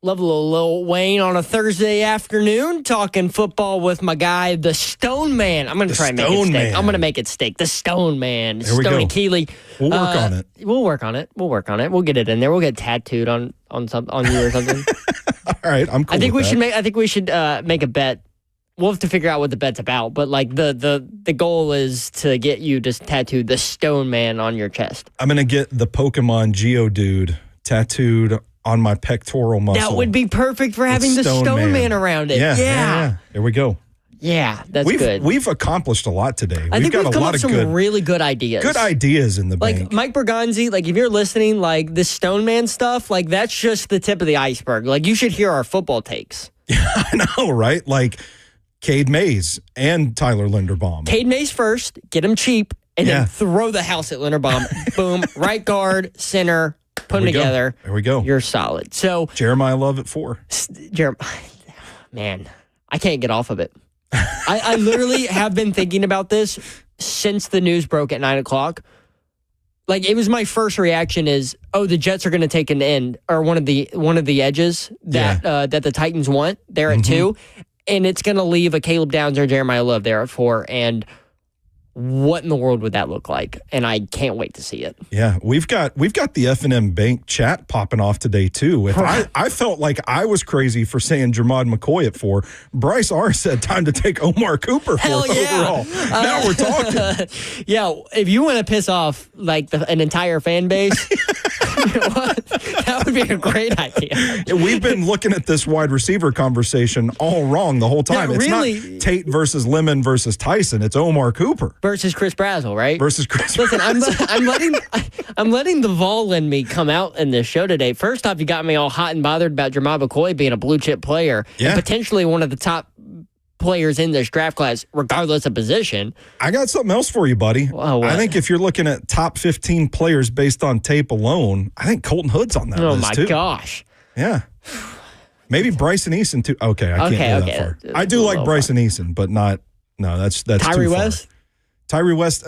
Love a little Lil Wayne on a Thursday afternoon, talking football with my guy, the Stone Man. I'm going to try and make it stick. I'm going to make it stick. The Stone Man. There we Stoney go. Keeley. We'll work on it. We'll work on it. We'll get it in there. We'll get tattooed on you or something. All right, I'm cool. I think with we that. should make a bet. We'll have to figure out what the bet's about, but like the goal is to get you to tattoo the Stone Man on your chest. I'm going to get the Pokemon Geodude tattooed on my pectoral muscle. That would be perfect for having the Stone Man around it. Yeah. There we go. Yeah, that's good. We've accomplished a lot today. I think we've come up with some good, really good ideas. good ideas in the like bank. Mike Berganzi, like if you're listening, like this Stone Man stuff, like that's just the tip of the iceberg. Like you should hear our football takes. I know, right? Like Cade Mays and Tyler Linderbaum. Cade Mays first, get him cheap, and then throw the house at Linderbaum. Boom, right guard, center, put them together. There we go. You're solid. So Jeremiah Love at 4. Man, I can't get off of it. I literally have been thinking about this since the news broke at 9 o'clock. Like it was my first reaction is, oh, the Jets are going to take an end or one of the edges that that the Titans want. They're at 2, and it's going to leave a Caleb Downs or Jeremiah Love there at 4. And what in the world would that look like? And I can't wait to see it. Yeah, we've got the F&M Bank chat popping off today too. If I felt like I was crazy for saying Jermod McCoy at 4. Bryce R said time to take Omar Cooper for overall. Now we're talking. Yeah, if you want to piss off like an entire fan base, you know what? That would be a great idea. We've been looking at this wide receiver conversation all wrong the whole time. It's not Tate versus Lemon versus Tyson. It's Omar Cooper versus Chris Brazzell, right? Versus Chris. Listen, I'm letting the Vol in me come out in this show today. First off, you got me all hot and bothered about Jermod McCoy being a blue chip player and potentially one of the top players in this draft class, regardless of position. I got something else for you, buddy. I think if you're looking at top 15 players based on tape alone, I think Colton Hood's on that list too. Oh my gosh. Yeah. Maybe Bryson Eason too. Okay, I can't go that far. I do like Bryson Eason, but not. No, that's Tyree too far. West. Tyree West.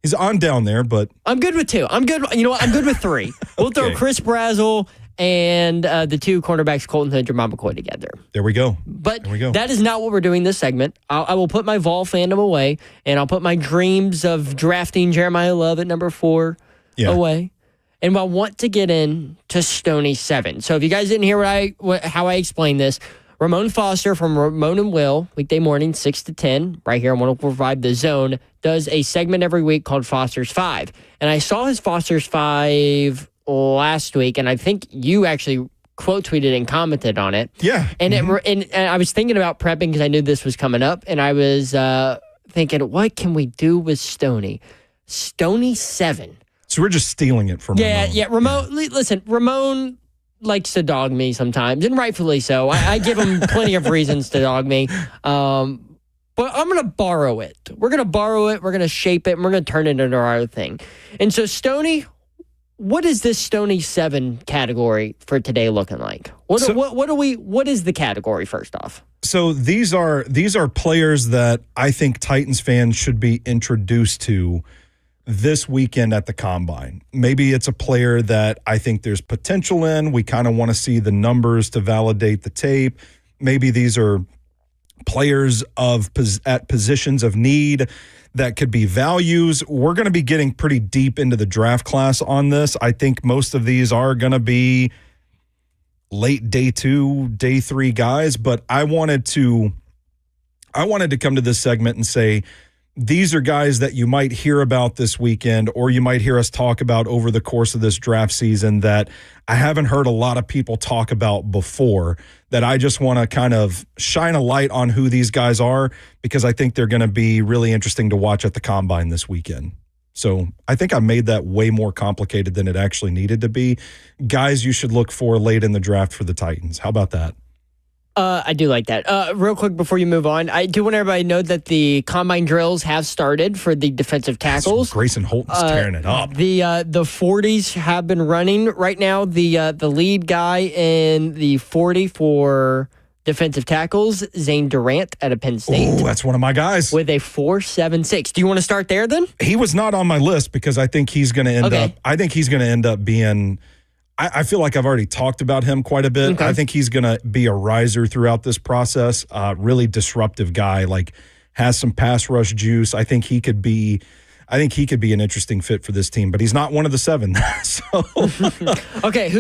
He's on down there, but I'm good with 2. I'm good. You know what? I'm good with 3. We'll throw Chris Brazzell and the 2 cornerbacks, Colton Hood, Jermod McCoy together. There we go. But that is not what we're doing this segment. I will put my Vol fandom away, and I'll put my dreams of drafting Jeremiah Love at number 4 away. And I want to get into Stoney 7. So if you guys didn't hear how I explained this, Ramon Foster from Ramon and Will, weekday morning, 6 to 10, right here on 104.5 The Zone, does a segment every week called Foster's 5. And I saw his Foster's 5 last week, and I think you actually quote tweeted and commented on it. Yeah. And and I was thinking about prepping because I knew this was coming up, and I was thinking, what can we do with Stoney? Stoney 7. So we're just stealing it from Ramon. Yeah. Listen, Ramon likes to dog me sometimes, and rightfully so. I give him plenty of reasons to dog me. But I'm going to borrow it. We're going to borrow it. We're going to shape it. And we're going to turn it into our own thing. And so, Stoney, what is this Stoney 7 category for today looking like? What is the category first off? So these are players that I think Titans fans should be introduced to this weekend at the Combine. Maybe it's a player that I think there's potential in. We kind of want to see the numbers to validate the tape. Maybe these are players at positions of need that could be values. We're going to be getting pretty deep into the draft class on this. I think most of these are going to be late day 2, day 3 guys, but I wanted to come to this segment and say, these are guys that you might hear about this weekend, or you might hear us talk about over the course of this draft season that I haven't heard a lot of people talk about before, that I just want to kind of shine a light on who these guys are, because I think they're going to be really interesting to watch at the Combine this weekend. So I think I made that way more complicated than it actually needed to be. Guys you should look for late in the draft for the Titans. How about that? I do like that. Real quick before you move on, I do want everybody to know that the combine drills have started for the defensive tackles. Grayson Holton's tearing it up. The 40s have been running right now. The lead guy in the 40 for defensive tackles, Zane Durant out of Penn State. Oh, that's one of my guys. With a 4.76. Do you want to start there then? He was not on my list because I think he's going to end up. I think he's going to end up being I feel like I've already talked about him quite a bit. Okay. I think he's going to be a riser throughout this process. Really disruptive guy, like has some pass rush juice. I think he could be an interesting fit for this team, but he's not one of the 7. So Okay,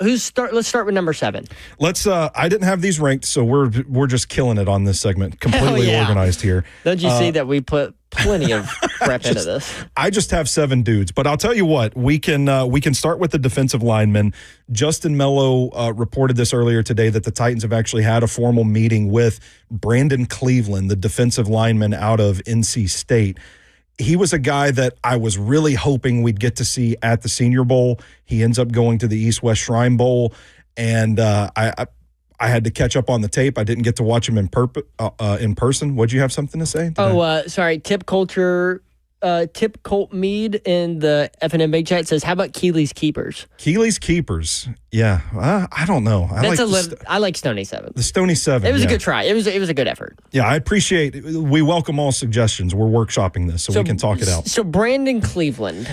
let's start with number 7. I didn't have these ranked, so we're just killing it on this segment. Completely yeah. organized here. Don't you see that we put plenty of prep into this? I just have 7 dudes, but I'll tell you what, we can start with the defensive linemen. Justin Mello reported this earlier today that the Titans have actually had a formal meeting with Brandon Cleveland, the defensive lineman out of NC State. He was a guy that I was really hoping we'd get to see at the Senior Bowl. He ends up going to the East-West Shrine Bowl, and I had to catch up on the tape. I didn't get to watch him in person. Would you have something to say? Sorry. Tip Colt Mead in the FNM Big Chat says, how about Keeley's Keepers? Keeley's Keepers. Yeah. I don't know. I like Stony 7. The Stony 7. It was a good try. It was a good effort. Yeah, I appreciate it. We welcome all suggestions. We're workshopping this so we can talk it out. So Brandon Cleveland,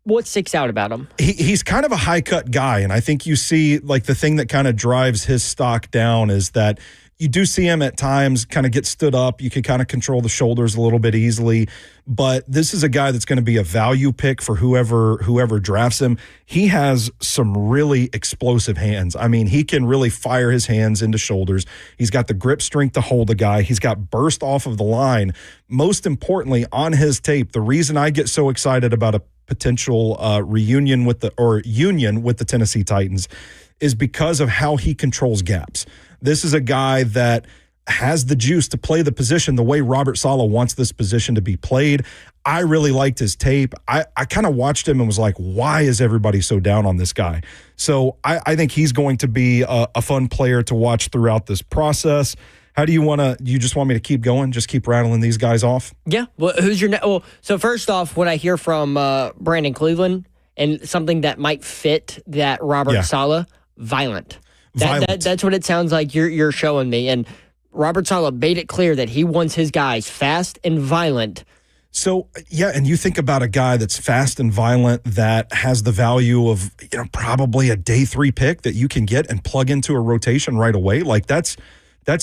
what sticks out about him? He's kind of a high-cut guy, and I think you see, like, the thing that kind of drives his stock down is that you do see him at times kind of get stood up. You can kind of control the shoulders a little bit easily, but this is a guy that's going to be a value pick for whoever drafts him. He has some really explosive hands. I mean, he can really fire his hands into shoulders. He's got the grip strength to hold a guy. He's got burst off of the line. Most importantly, on his tape, the reason I get so excited about a potential union with the Tennessee Titans is because of how he controls gaps. This is a guy that has the juice to play the position the way Robert Saleh wants this position to be played. I really liked his tape. I kind of watched him and was like, why is everybody so down on this guy? So I think he's going to be a fun player to watch throughout this process. How do you just want me to keep going? Just keep rattling these guys off? Yeah. Well, who's your so first off, what I hear from Brandon Cleveland and something that might fit that Robert Saleh, violent. That's what it sounds like you're showing me. And Robert Saleh made it clear that he wants his guys fast and violent. So, yeah, and you think about a guy that's fast and violent that has the value of, probably a day 3 pick that you can get and plug into a rotation right away. Like, that's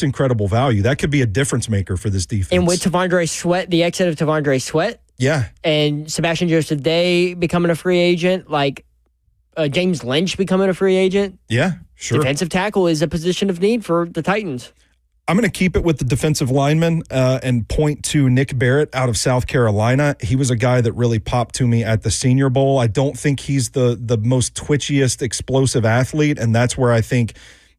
incredible value. That could be a difference maker for this defense. And with Tavondre Sweat, the exit of Tavondre Sweat. Yeah. And Sebastian Joseph Day becoming a free agent, like James Lynch becoming a free agent. Yeah, sure. Defensive tackle is a position of need for the Titans. I'm going to keep it with the defensive lineman and point to Nick Barrett out of South Carolina. He was a guy that really popped to me at the Senior Bowl. I don't think he's the most twitchiest, explosive athlete, and that's where I think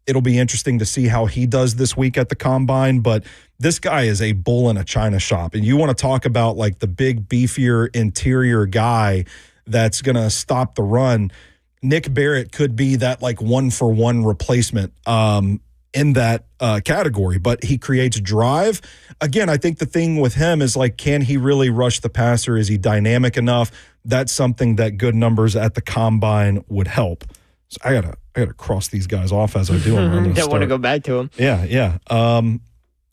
it'll be interesting to see how he does this week at the Combine. But this guy is a bull in a china shop, and you want to talk about like the big, beefier interior guy that's going to stop the run. Nick Barrett could be that like 1-for-1 replacement in that category, but he creates drive. Again, I think the thing with him is like, can he really rush the passer? Is he dynamic enough? That's something that good numbers at the Combine would help. So I gotta cross these guys off as I do them. Don't want to go back to them. Yeah. All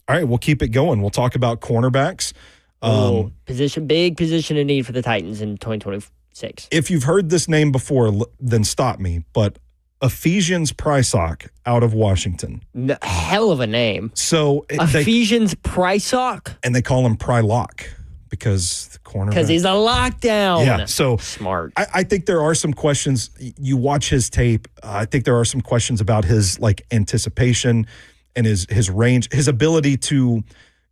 right, we'll keep it going. We'll talk about cornerbacks. Big position of need for the Titans in 2026. If you've heard this name before, then stop me. But Ephesians Prysock out of Washington. Hell of a name. So Ephesians Prysock? And they call him Prylock because the cornerback. Because he's a lockdown. Yeah, so smart. I think there are some questions. You watch his tape. I think there are some questions about his like anticipation and his range, his ability to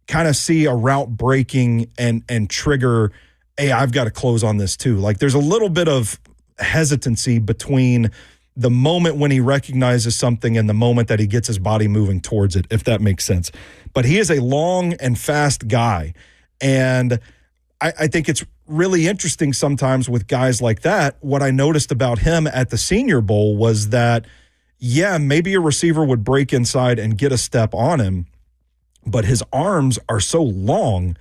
kind of see a route breaking and trigger, hey, I've got to close on this too. Like there's a little bit of hesitancy between the moment when he recognizes something and the moment that he gets his body moving towards it, if that makes sense. But he is a long and fast guy. And I think it's really interesting sometimes with guys like that. What I noticed about him at the Senior Bowl was that, yeah, maybe a receiver would break inside and get a step on him, but his arms are so long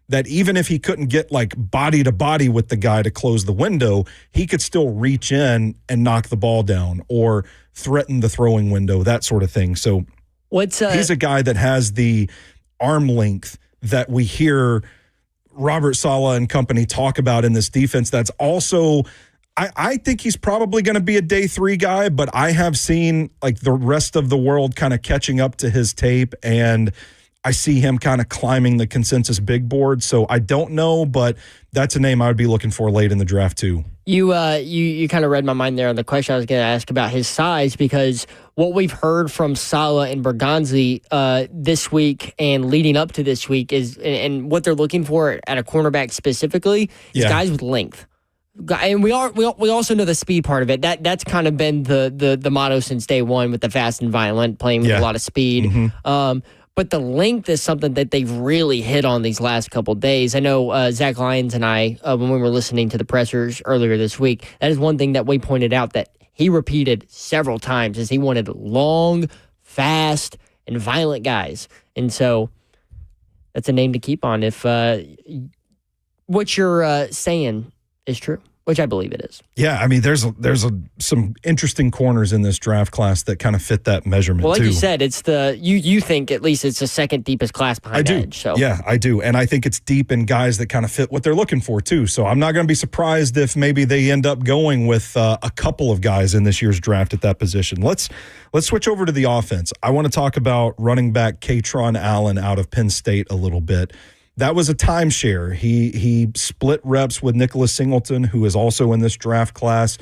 that even if he couldn't get like body to body with the guy to close the window, he could still reach in and knock the ball down or threaten the throwing window, that sort of thing. So he's a guy that has the arm length that we hear Robert Saleh and company talk about in this defense. That's also I think he's probably going to be a day 3 guy, but I have seen like the rest of the world kind of catching up to his tape, and I see him kind of climbing the consensus big board. So I don't know, but that's a name I would be looking for late in the draft too. You kind of read my mind there on the question I was going to ask about his size, because what we've heard from Saleh and Berganzi this week and leading up to this week is, and what they're looking for at a cornerback specifically, is guys with length. And we also know the speed part of it. That's kind of been the motto since day one, with the fast and violent, playing with a lot of speed. Mm-hmm. But the length is something that they've really hit on these last couple of days. I know Zach Lyons and I, when we were listening to the pressers earlier this week, that is one thing that we pointed out that he repeated several times, is he wanted long, fast, and violent guys. And so that's a name to keep on if what you're saying is true, which I believe it is. Yeah, I mean, there's some interesting corners in this draft class that kind of fit that measurement. Well, like too. you said, it's you think at least it's the second deepest class behind edge. So yeah, I do, and I think it's deep in guys that kind of fit what they're looking for too. So I'm not going to be surprised if maybe they end up going with a couple of guys in this year's draft at that position. Let's switch over to the offense. I want to talk about running back Katron Allen out of Penn State a little bit. That was a timeshare. He split reps with Nicholas Singleton, who is also in this draft class.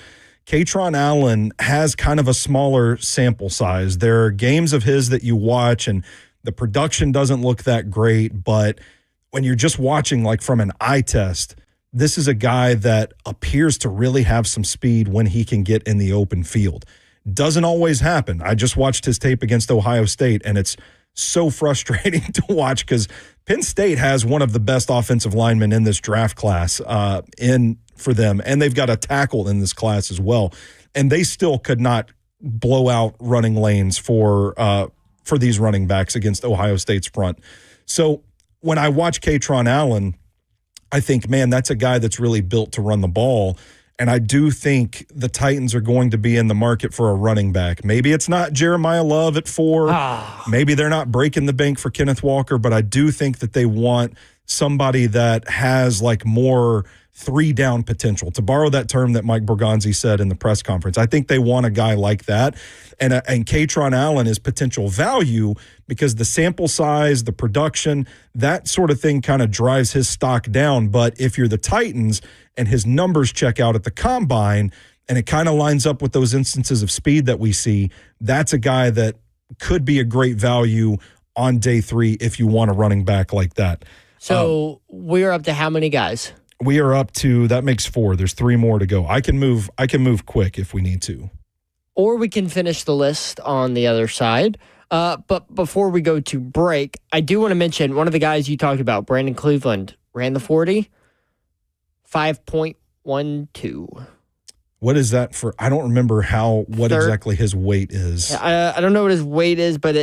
Katron Allen has kind of a smaller sample size. There are games of his that you watch, and the production doesn't look that great, but when you're just watching like from an eye test, this is a guy that appears to really have some speed when he can get in the open field. Doesn't always happen. I just watched his tape against Ohio State, and it's so frustrating to watch because Penn State has one of the best offensive linemen in this draft class in for them, and they've got a tackle in this class as well, and they still could not blow out running lanes for these running backs against Ohio State's front. So when I watch Katron Allen, I think, man, that's a guy that's really built to run the ball. And I do think the Titans are going to be in the market for a running back. Maybe it's not Jeremiah Love at 4. Maybe they're not breaking the bank for Kenneth Walker, but I do think that they want somebody that has like more 3-down potential, to borrow that term that Mike Borgonzi said in the press conference. I think they want a guy like that. And Katron Allen is potential value because the sample size, the production, that sort of thing kind of drives his stock down. But if you're the Titans and his numbers check out at the combine and it kind of lines up with those instances of speed that we see, that's a guy that could be a great value on day 3 if you want a running back like that. So we're up to how many guys? We are up to, that makes 4. There's 3 more to go. I can move quick if we need to. Or we can finish the list on the other side. But before we go to break, I do want to mention one of the guys you talked about, Brandon Cleveland, ran the 40, 5.12. What is that for? I don't remember exactly his weight is. I don't know what his weight is, but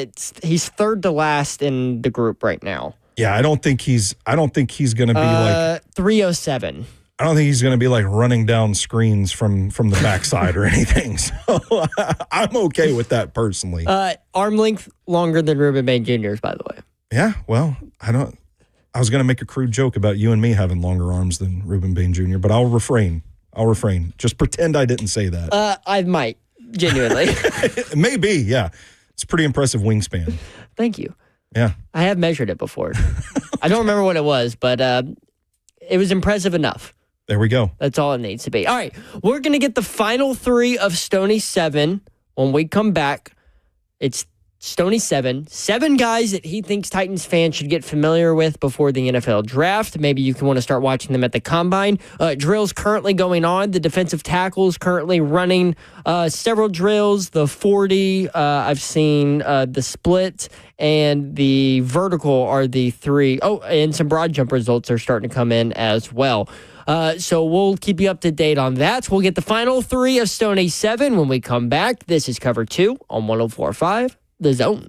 he's third to last in the group right now. Yeah, I don't think he's going to be like 307. I don't think he's going to be like running down screens from the backside or anything. So I'm okay with that personally. Arm length longer than Ruben Bain Jr.'s, by the way. Yeah, well, I was going to make a crude joke about you and me having longer arms than Ruben Bain Jr., but I'll refrain. Just pretend I didn't say that. I might, genuinely. Maybe, yeah. It's a pretty impressive wingspan. Thank you. Yeah. I have measured it before. I don't remember what it was, but it was impressive enough. There we go. That's all it needs to be. All right, we're going to get the final 3 of Stoney 7 when we come back. It's Stoney 7 guys that he thinks Titans fans should get familiar with before the NFL draft. Maybe you can want to start watching them at the combine. Drills currently going on. The defensive tackles currently running several drills. The 40, I've seen the split and the vertical are the 3. Oh, and some broad jump results are starting to come in as well. So we'll keep you up to date on that. We'll get the final 3 of Stoney 7 when we come back. This is Cover 2 on 104.5 The Zone.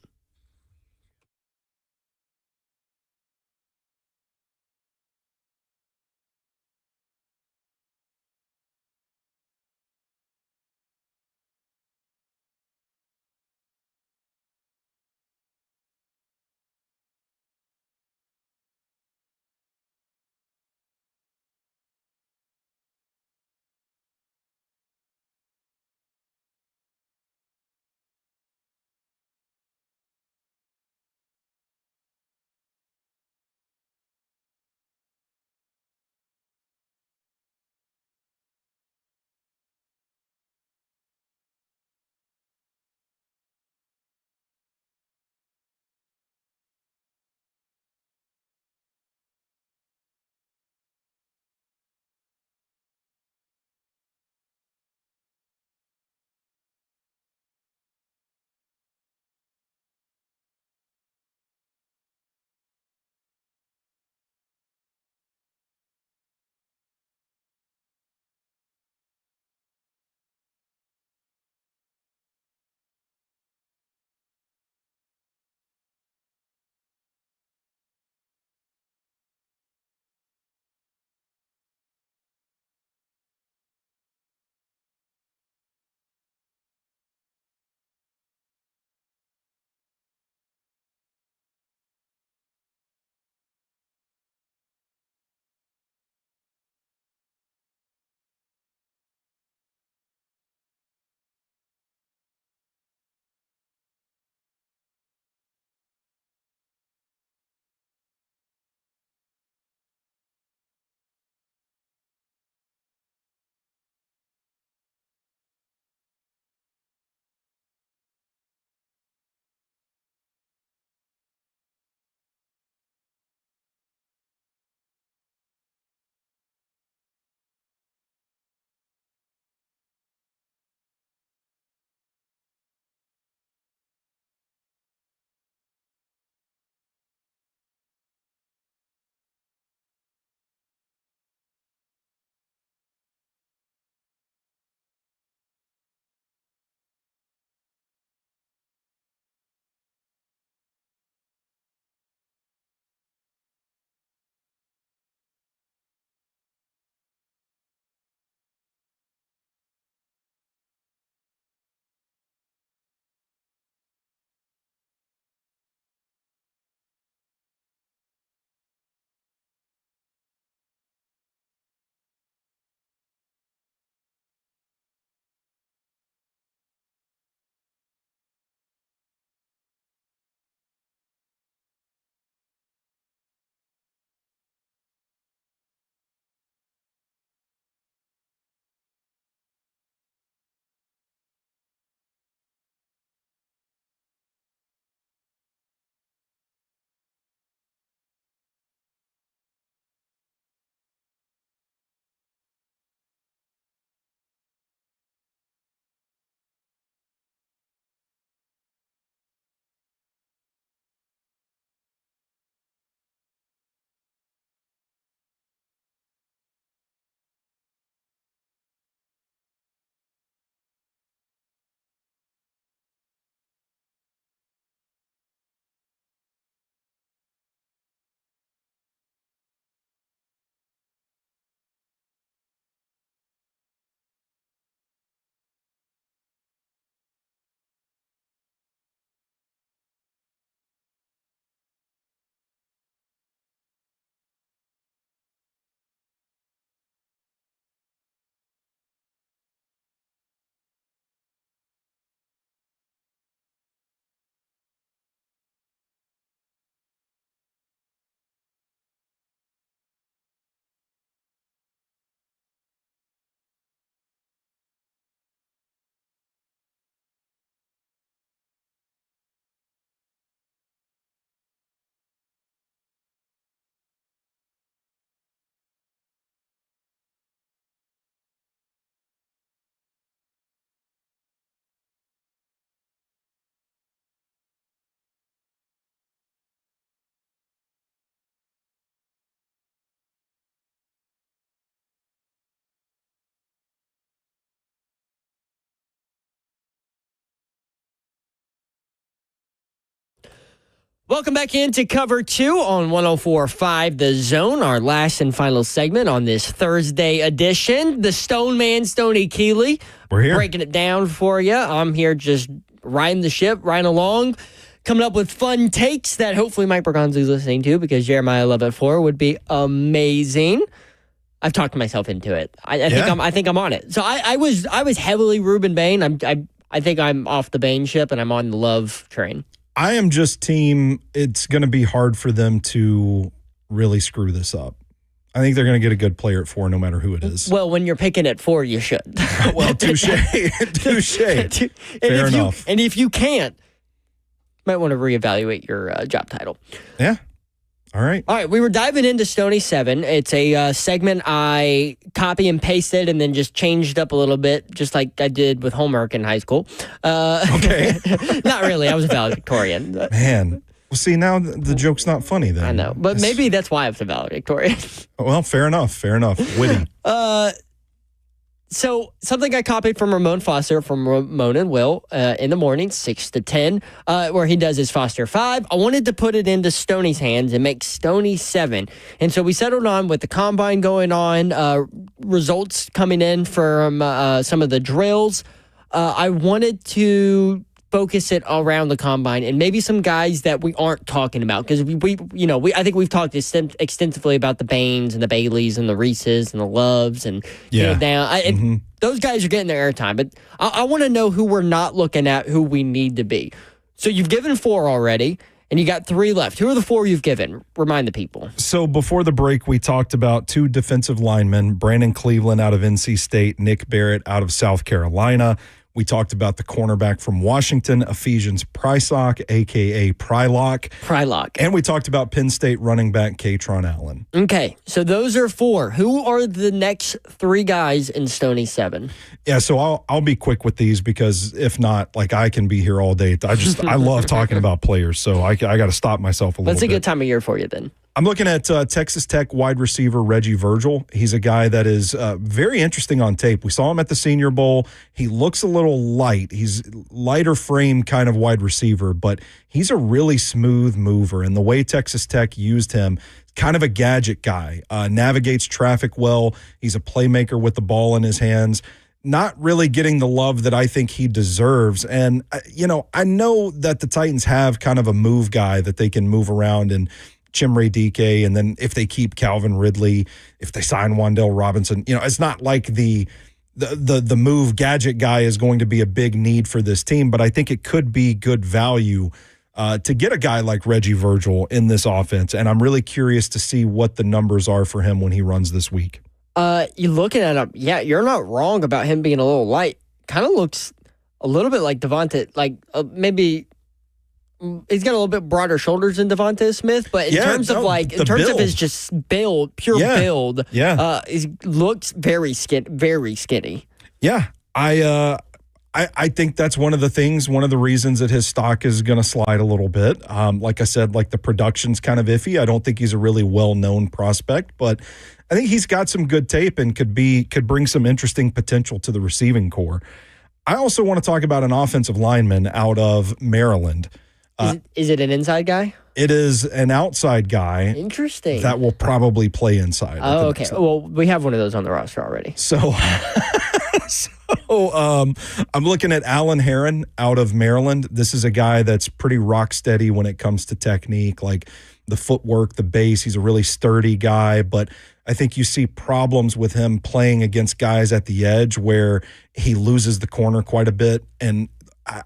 Welcome back into Cover 2 on 104.5 The Zone, our last and final segment on this Thursday edition. The Stone Man, Stoney Keeley. We're here. Breaking it down for you. I'm here just riding the ship, riding along, coming up with fun takes that hopefully Mike Bergonzi's listening to because Jeremiah 11-4 would be amazing. I've talked myself into it. I think I'm on it. So I was heavily Ruben Bain. I think I'm off the Bain ship and I'm on the Love train. I am just team, it's going to be hard for them to really screw this up. I think they're going to get a good player at 4 no matter who it is. Well, when you're picking at 4, you should. Well, touche. Fair enough. And if you can't, you might want to reevaluate your job title. Yeah. All right. We were diving into Stoney 7. It's a segment I copy and pasted and then just changed up a little bit, just like I did with homework in high school. Okay. Not really. I was a valedictorian. Man. Well, see, now the joke's not funny then. I know. But maybe that's why I was a valedictorian. Well, fair enough. Witty. So something I copied from Ramon Foster from Ramon and Will in the morning, 6 to 10, where he does his Foster 5. I wanted to put it into Stoney's hands and make Stoney 7. And so we settled on with the combine going on, results coming in from some of the drills. I wanted to focus it around the combine and maybe some guys that we aren't talking about because I think we've talked extensively about the Bains and the Baileys and the Reeses and the Loves and those guys are getting their airtime. But I want to know who we're not looking at, who we need to be. So you've given 4 already, and you got 3 left. Who are the 4 you've given? Remind the people. So before the break, we talked about 2 defensive linemen, Brandon Cleveland out of NC State, Nick Barrett out of South Carolina. We talked about the cornerback from Washington, Ephesians Prysock, a.k.a. Prylock. And we talked about Penn State running back Katron Allen. Okay, so those are 4. Who are the next 3 guys in Stoney 7? Yeah, so I'll be quick with these because if not, I can be here all day. I love talking about players, so I got to stop myself a little bit. That's a good time of year for you then. I'm looking at Texas Tech wide receiver Reggie Virgil. He's a guy that is very interesting on tape. We saw him at the Senior Bowl. He looks a little light. He's lighter frame kind of wide receiver, but he's a really smooth mover. And the way Texas Tech used him, kind of a gadget guy, navigates traffic well. He's a playmaker with the ball in his hands. Not really getting the love that I think he deserves. And, I know that the Titans have kind of a move guy that they can move around and Chimere Dike, and then if they keep Calvin Ridley, if they sign Wan'Dale Robinson, it's not like the move gadget guy is going to be a big need for this team, but I think it could be good value to get a guy like Reggie Virgil in this offense, and I'm really curious to see what the numbers are for him when he runs this week. You're looking at him, you're not wrong about him being a little light. Kind of looks a little bit like Devontae, maybe. He's got a little bit broader shoulders than Devontae Smith, but in terms of his just build, build, he looks very skinny. Yeah, I think that's one of the reasons that his stock is going to slide a little bit. Like I said, the production's kind of iffy. I don't think he's a really well-known prospect, but I think he's got some good tape and could bring some interesting potential to the receiving core. I also want to talk about an offensive lineman out of Maryland. Is it an inside guy? It is an outside guy. Interesting. That will probably play inside. Oh, okay. Well, we have one of those on the roster already. So I'm looking at Alan Heron out of Maryland. This is a guy that's pretty rock steady when it comes to technique, the footwork, the base. He's a really sturdy guy, but I think you see problems with him playing against guys at the edge where he loses the corner quite a bit. And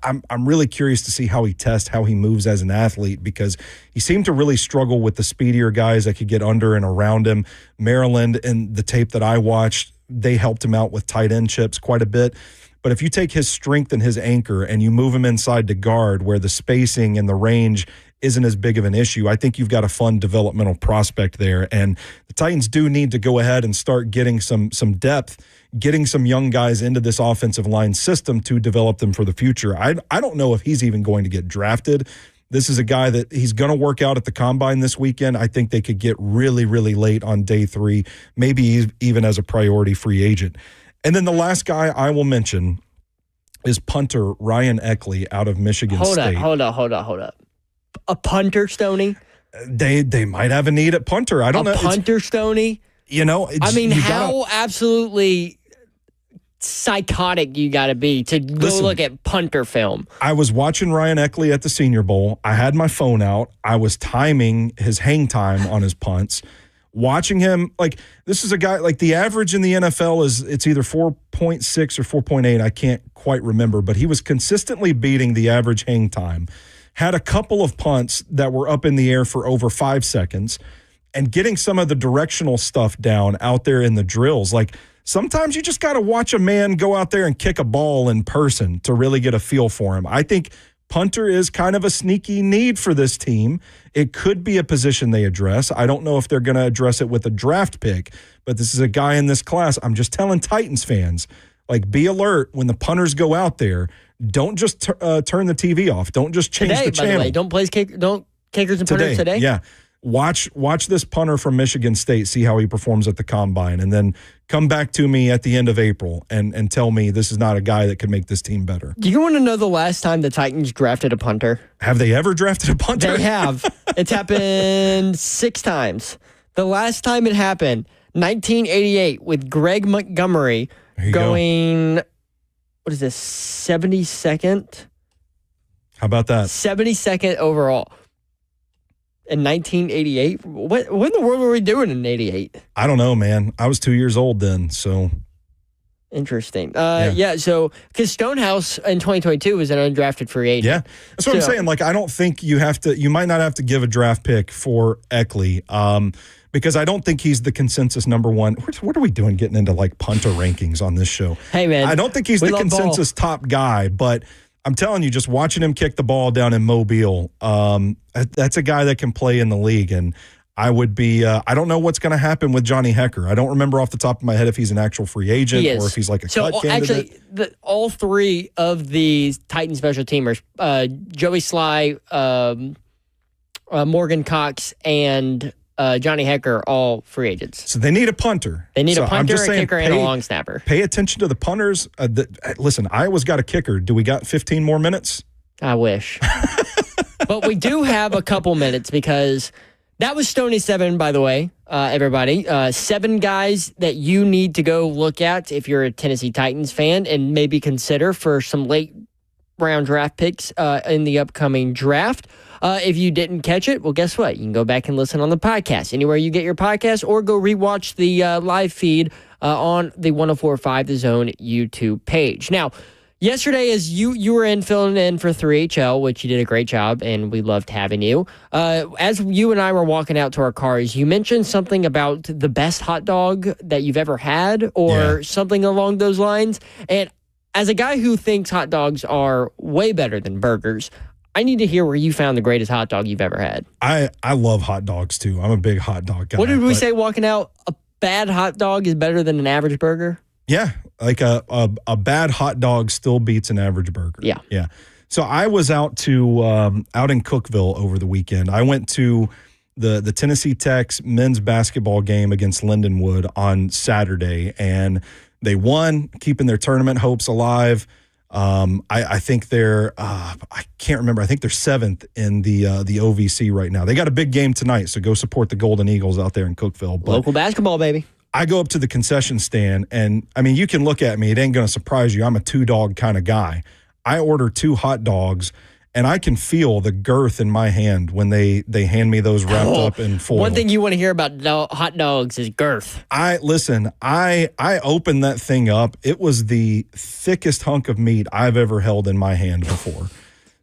I'm really curious to see how he moves as an athlete because he seemed to really struggle with the speedier guys that could get under and around him. Maryland, and the tape that I watched, they helped him out with tight end chips quite a bit. But if you take his strength and his anchor and you move him inside to guard where the spacing and the range isn't as big of an issue, I think you've got a fun developmental prospect there. And the Titans do need to go ahead and start getting some depth, getting some young guys into this offensive line system to develop them for the future. I don't know if he's even going to get drafted. This is a guy that he's going to work out at the combine this weekend. I think they could get really, really late on day 3, maybe even as a priority free agent. And then the last guy I will mention is punter Ryan Eckley out of Michigan State. Hold up. a punter, Stoney? They might have a need at punter. I don't know. A punter, Stoney? I mean, how absolutely psychotic you got to be to go look at punter film. I was watching Ryan Eckley at the Senior Bowl. I had my phone out. I was timing his hang time on his punts. Watching him, this is a guy, the average in the NFL it's either 4.6 or 4.8. I can't quite remember, but he was consistently beating the average hang time. Had a couple of punts that were up in the air for over 5 seconds and getting some of the directional stuff down out there in the drills. Sometimes you just got to watch a man go out there and kick a ball in person to really get a feel for him. I think punter is kind of a sneaky need for this team. It could be a position they address. I don't know if they're going to address it with a draft pick, but this is a guy in this class. I'm just telling Titans fans, be alert when the punters go out there. Don't just turn the TV off. Don't just change the channel. By the way, don't kickers and punters today. Yeah. Watch this punter from Michigan State, see how he performs at the combine, and then come back to me at the end of April and tell me this is not a guy that could make this team better. Do you want to know the last time the Titans drafted a punter? Have they ever drafted a punter? They have. It's happened 6 times. The last time it happened, 1988, with Greg Montgomery going, what is this, 72nd? How about that? 72nd overall. In 1988? What in the world were we doing in 88? I don't know, man. I was 2 years old then, so. Interesting. So, because Stonehouse in 2022 was an undrafted free agent. Yeah, that's what I'm saying. I don't think you might not have to give a draft pick for Eckley, because I don't think he's the consensus number one. What are we doing getting into punter rankings on this show? Hey, man. I don't think he's the consensus top guy, but I'm telling you, just watching him kick the ball down in Mobile, that's a guy that can play in the league. And I would be, I don't know what's going to happen with Johnny Hecker. I don't remember off the top of my head if he's an actual free agent or if he's a cut candidate. Actually, all 3 of the Titan special teamers, Joey Sly, Morgan Cox, and Johnny Hecker, all free agents. So they need a punter. They need a punter, a kicker, and a long snapper. Pay attention to the punters. Listen, Iowa's got a kicker. Do we got 15 more minutes? I wish. But we do have a couple minutes because that was Stoney 7, by the way, everybody. 7 guys that you need to go look at if you're a Tennessee Titans fan and maybe consider for some late round draft picks in the upcoming draft. If you didn't catch it, well, guess what? You can go back and listen on the podcast, anywhere you get your podcast, or go rewatch the live feed on the 104.5 The Zone YouTube page. Now, yesterday, as you were filling in for 3HL, which you did a great job, and we loved having you. As you and I were walking out to our cars, you mentioned something about the best hot dog that you've ever had, or something along those lines. And as a guy who thinks hot dogs are way better than burgers, I need to hear where you found the greatest hot dog you've ever had. I love hot dogs, too. I'm a big hot dog guy. What did we say walking out? A bad hot dog is better than an average burger? Yeah, a bad hot dog still beats an average burger. Yeah. So I was out in Cookeville over the weekend. I went to the Tennessee Tech's men's basketball game against Lindenwood on Saturday, and they won, keeping their tournament hopes alive. I think they're I can't remember. I think they're 7th in the OVC right now. They got a big game tonight, so go support the Golden Eagles out there in Cookeville. But local basketball, baby. I go up to the concession stand, and I mean, you can look at me. It ain't going to surprise you. I'm a 2-dog kind of guy. I order 2 hot dogs, and I can feel the girth in my hand when they hand me those wrapped up in foil. One thing you want to hear about hot dogs is girth. I opened that thing up. It was the thickest hunk of meat I've ever held in my hand before.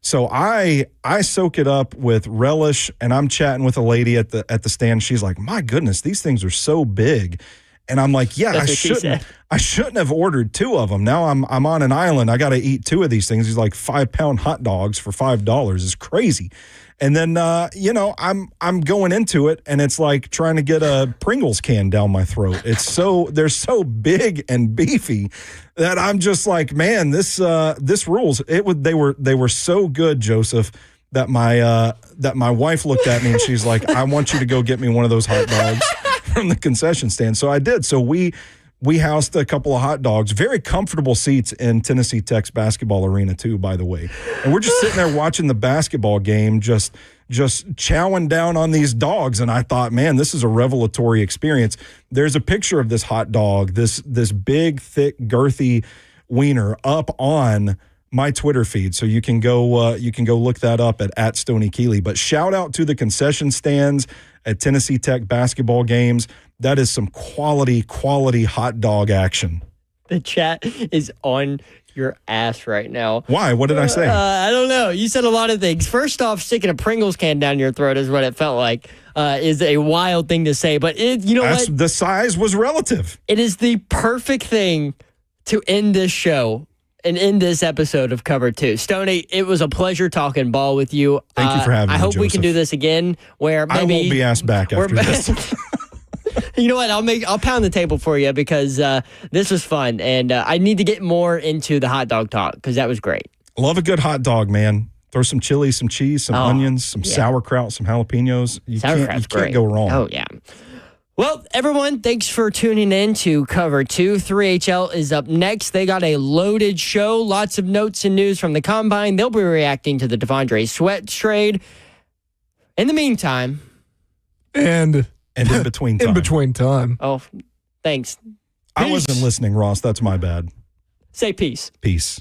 So I soak it up with relish, and I'm chatting with a lady at the stand. She's like, "My goodness, these things are so big." And I'm like, yeah, I shouldn't have ordered 2 of them. Now I'm on an island. I got to eat 2 of these things. These 5-pound hot dogs for $5 is crazy. And then, I'm going into it, and it's like trying to get a Pringles can down my throat. They're so big and beefy that I'm just like, man, this rules. They were so good, Joseph, that my wife looked at me and she's like, I want you to go get me one of those hot dogs from the concession stand. So I did. So we We housed a couple of hot dogs, very comfortable seats in Tennessee Tech's basketball arena too, by the way. And we're just sitting there watching the basketball game, just chowing down on these dogs. And I thought, man, this is a revelatory experience. There's a picture of this hot dog, this big, thick, girthy wiener up on my Twitter feed. So you can go look that up at Stoney Keeley. But shout out to the concession stands at Tennessee Tech basketball games. That is some quality hot dog action. The chat is on your ass right now. Why? What did I say? I don't know. You said a lot of things. First off, sticking a Pringles can down your throat is what it felt like. Is a wild thing to say. But what? The size was relative. It is the perfect thing to end this show and end this episode of Cover 2. Stoney, it was a pleasure talking ball with you. Thank you for having me, I hope we can Joseph. do this again where maybe I won't be asked back after this. You know what? I'll pound the table for you because this was fun, and I need to get more into the hot dog talk because that was great. Love a good hot dog, man. Throw some chili, some cheese, some onions, some sauerkraut, some jalapenos. You can't go wrong. Oh, yeah. Well, everyone, thanks for tuning in to Cover 2. 3HL is up next. They got a loaded show, lots of notes and news from the Combine. They'll be reacting to the Devondre Sweat trade. In the meantime... And in between time. In between time. Oh, thanks. I wasn't listening, Ross. That's my bad. Say peace. Peace.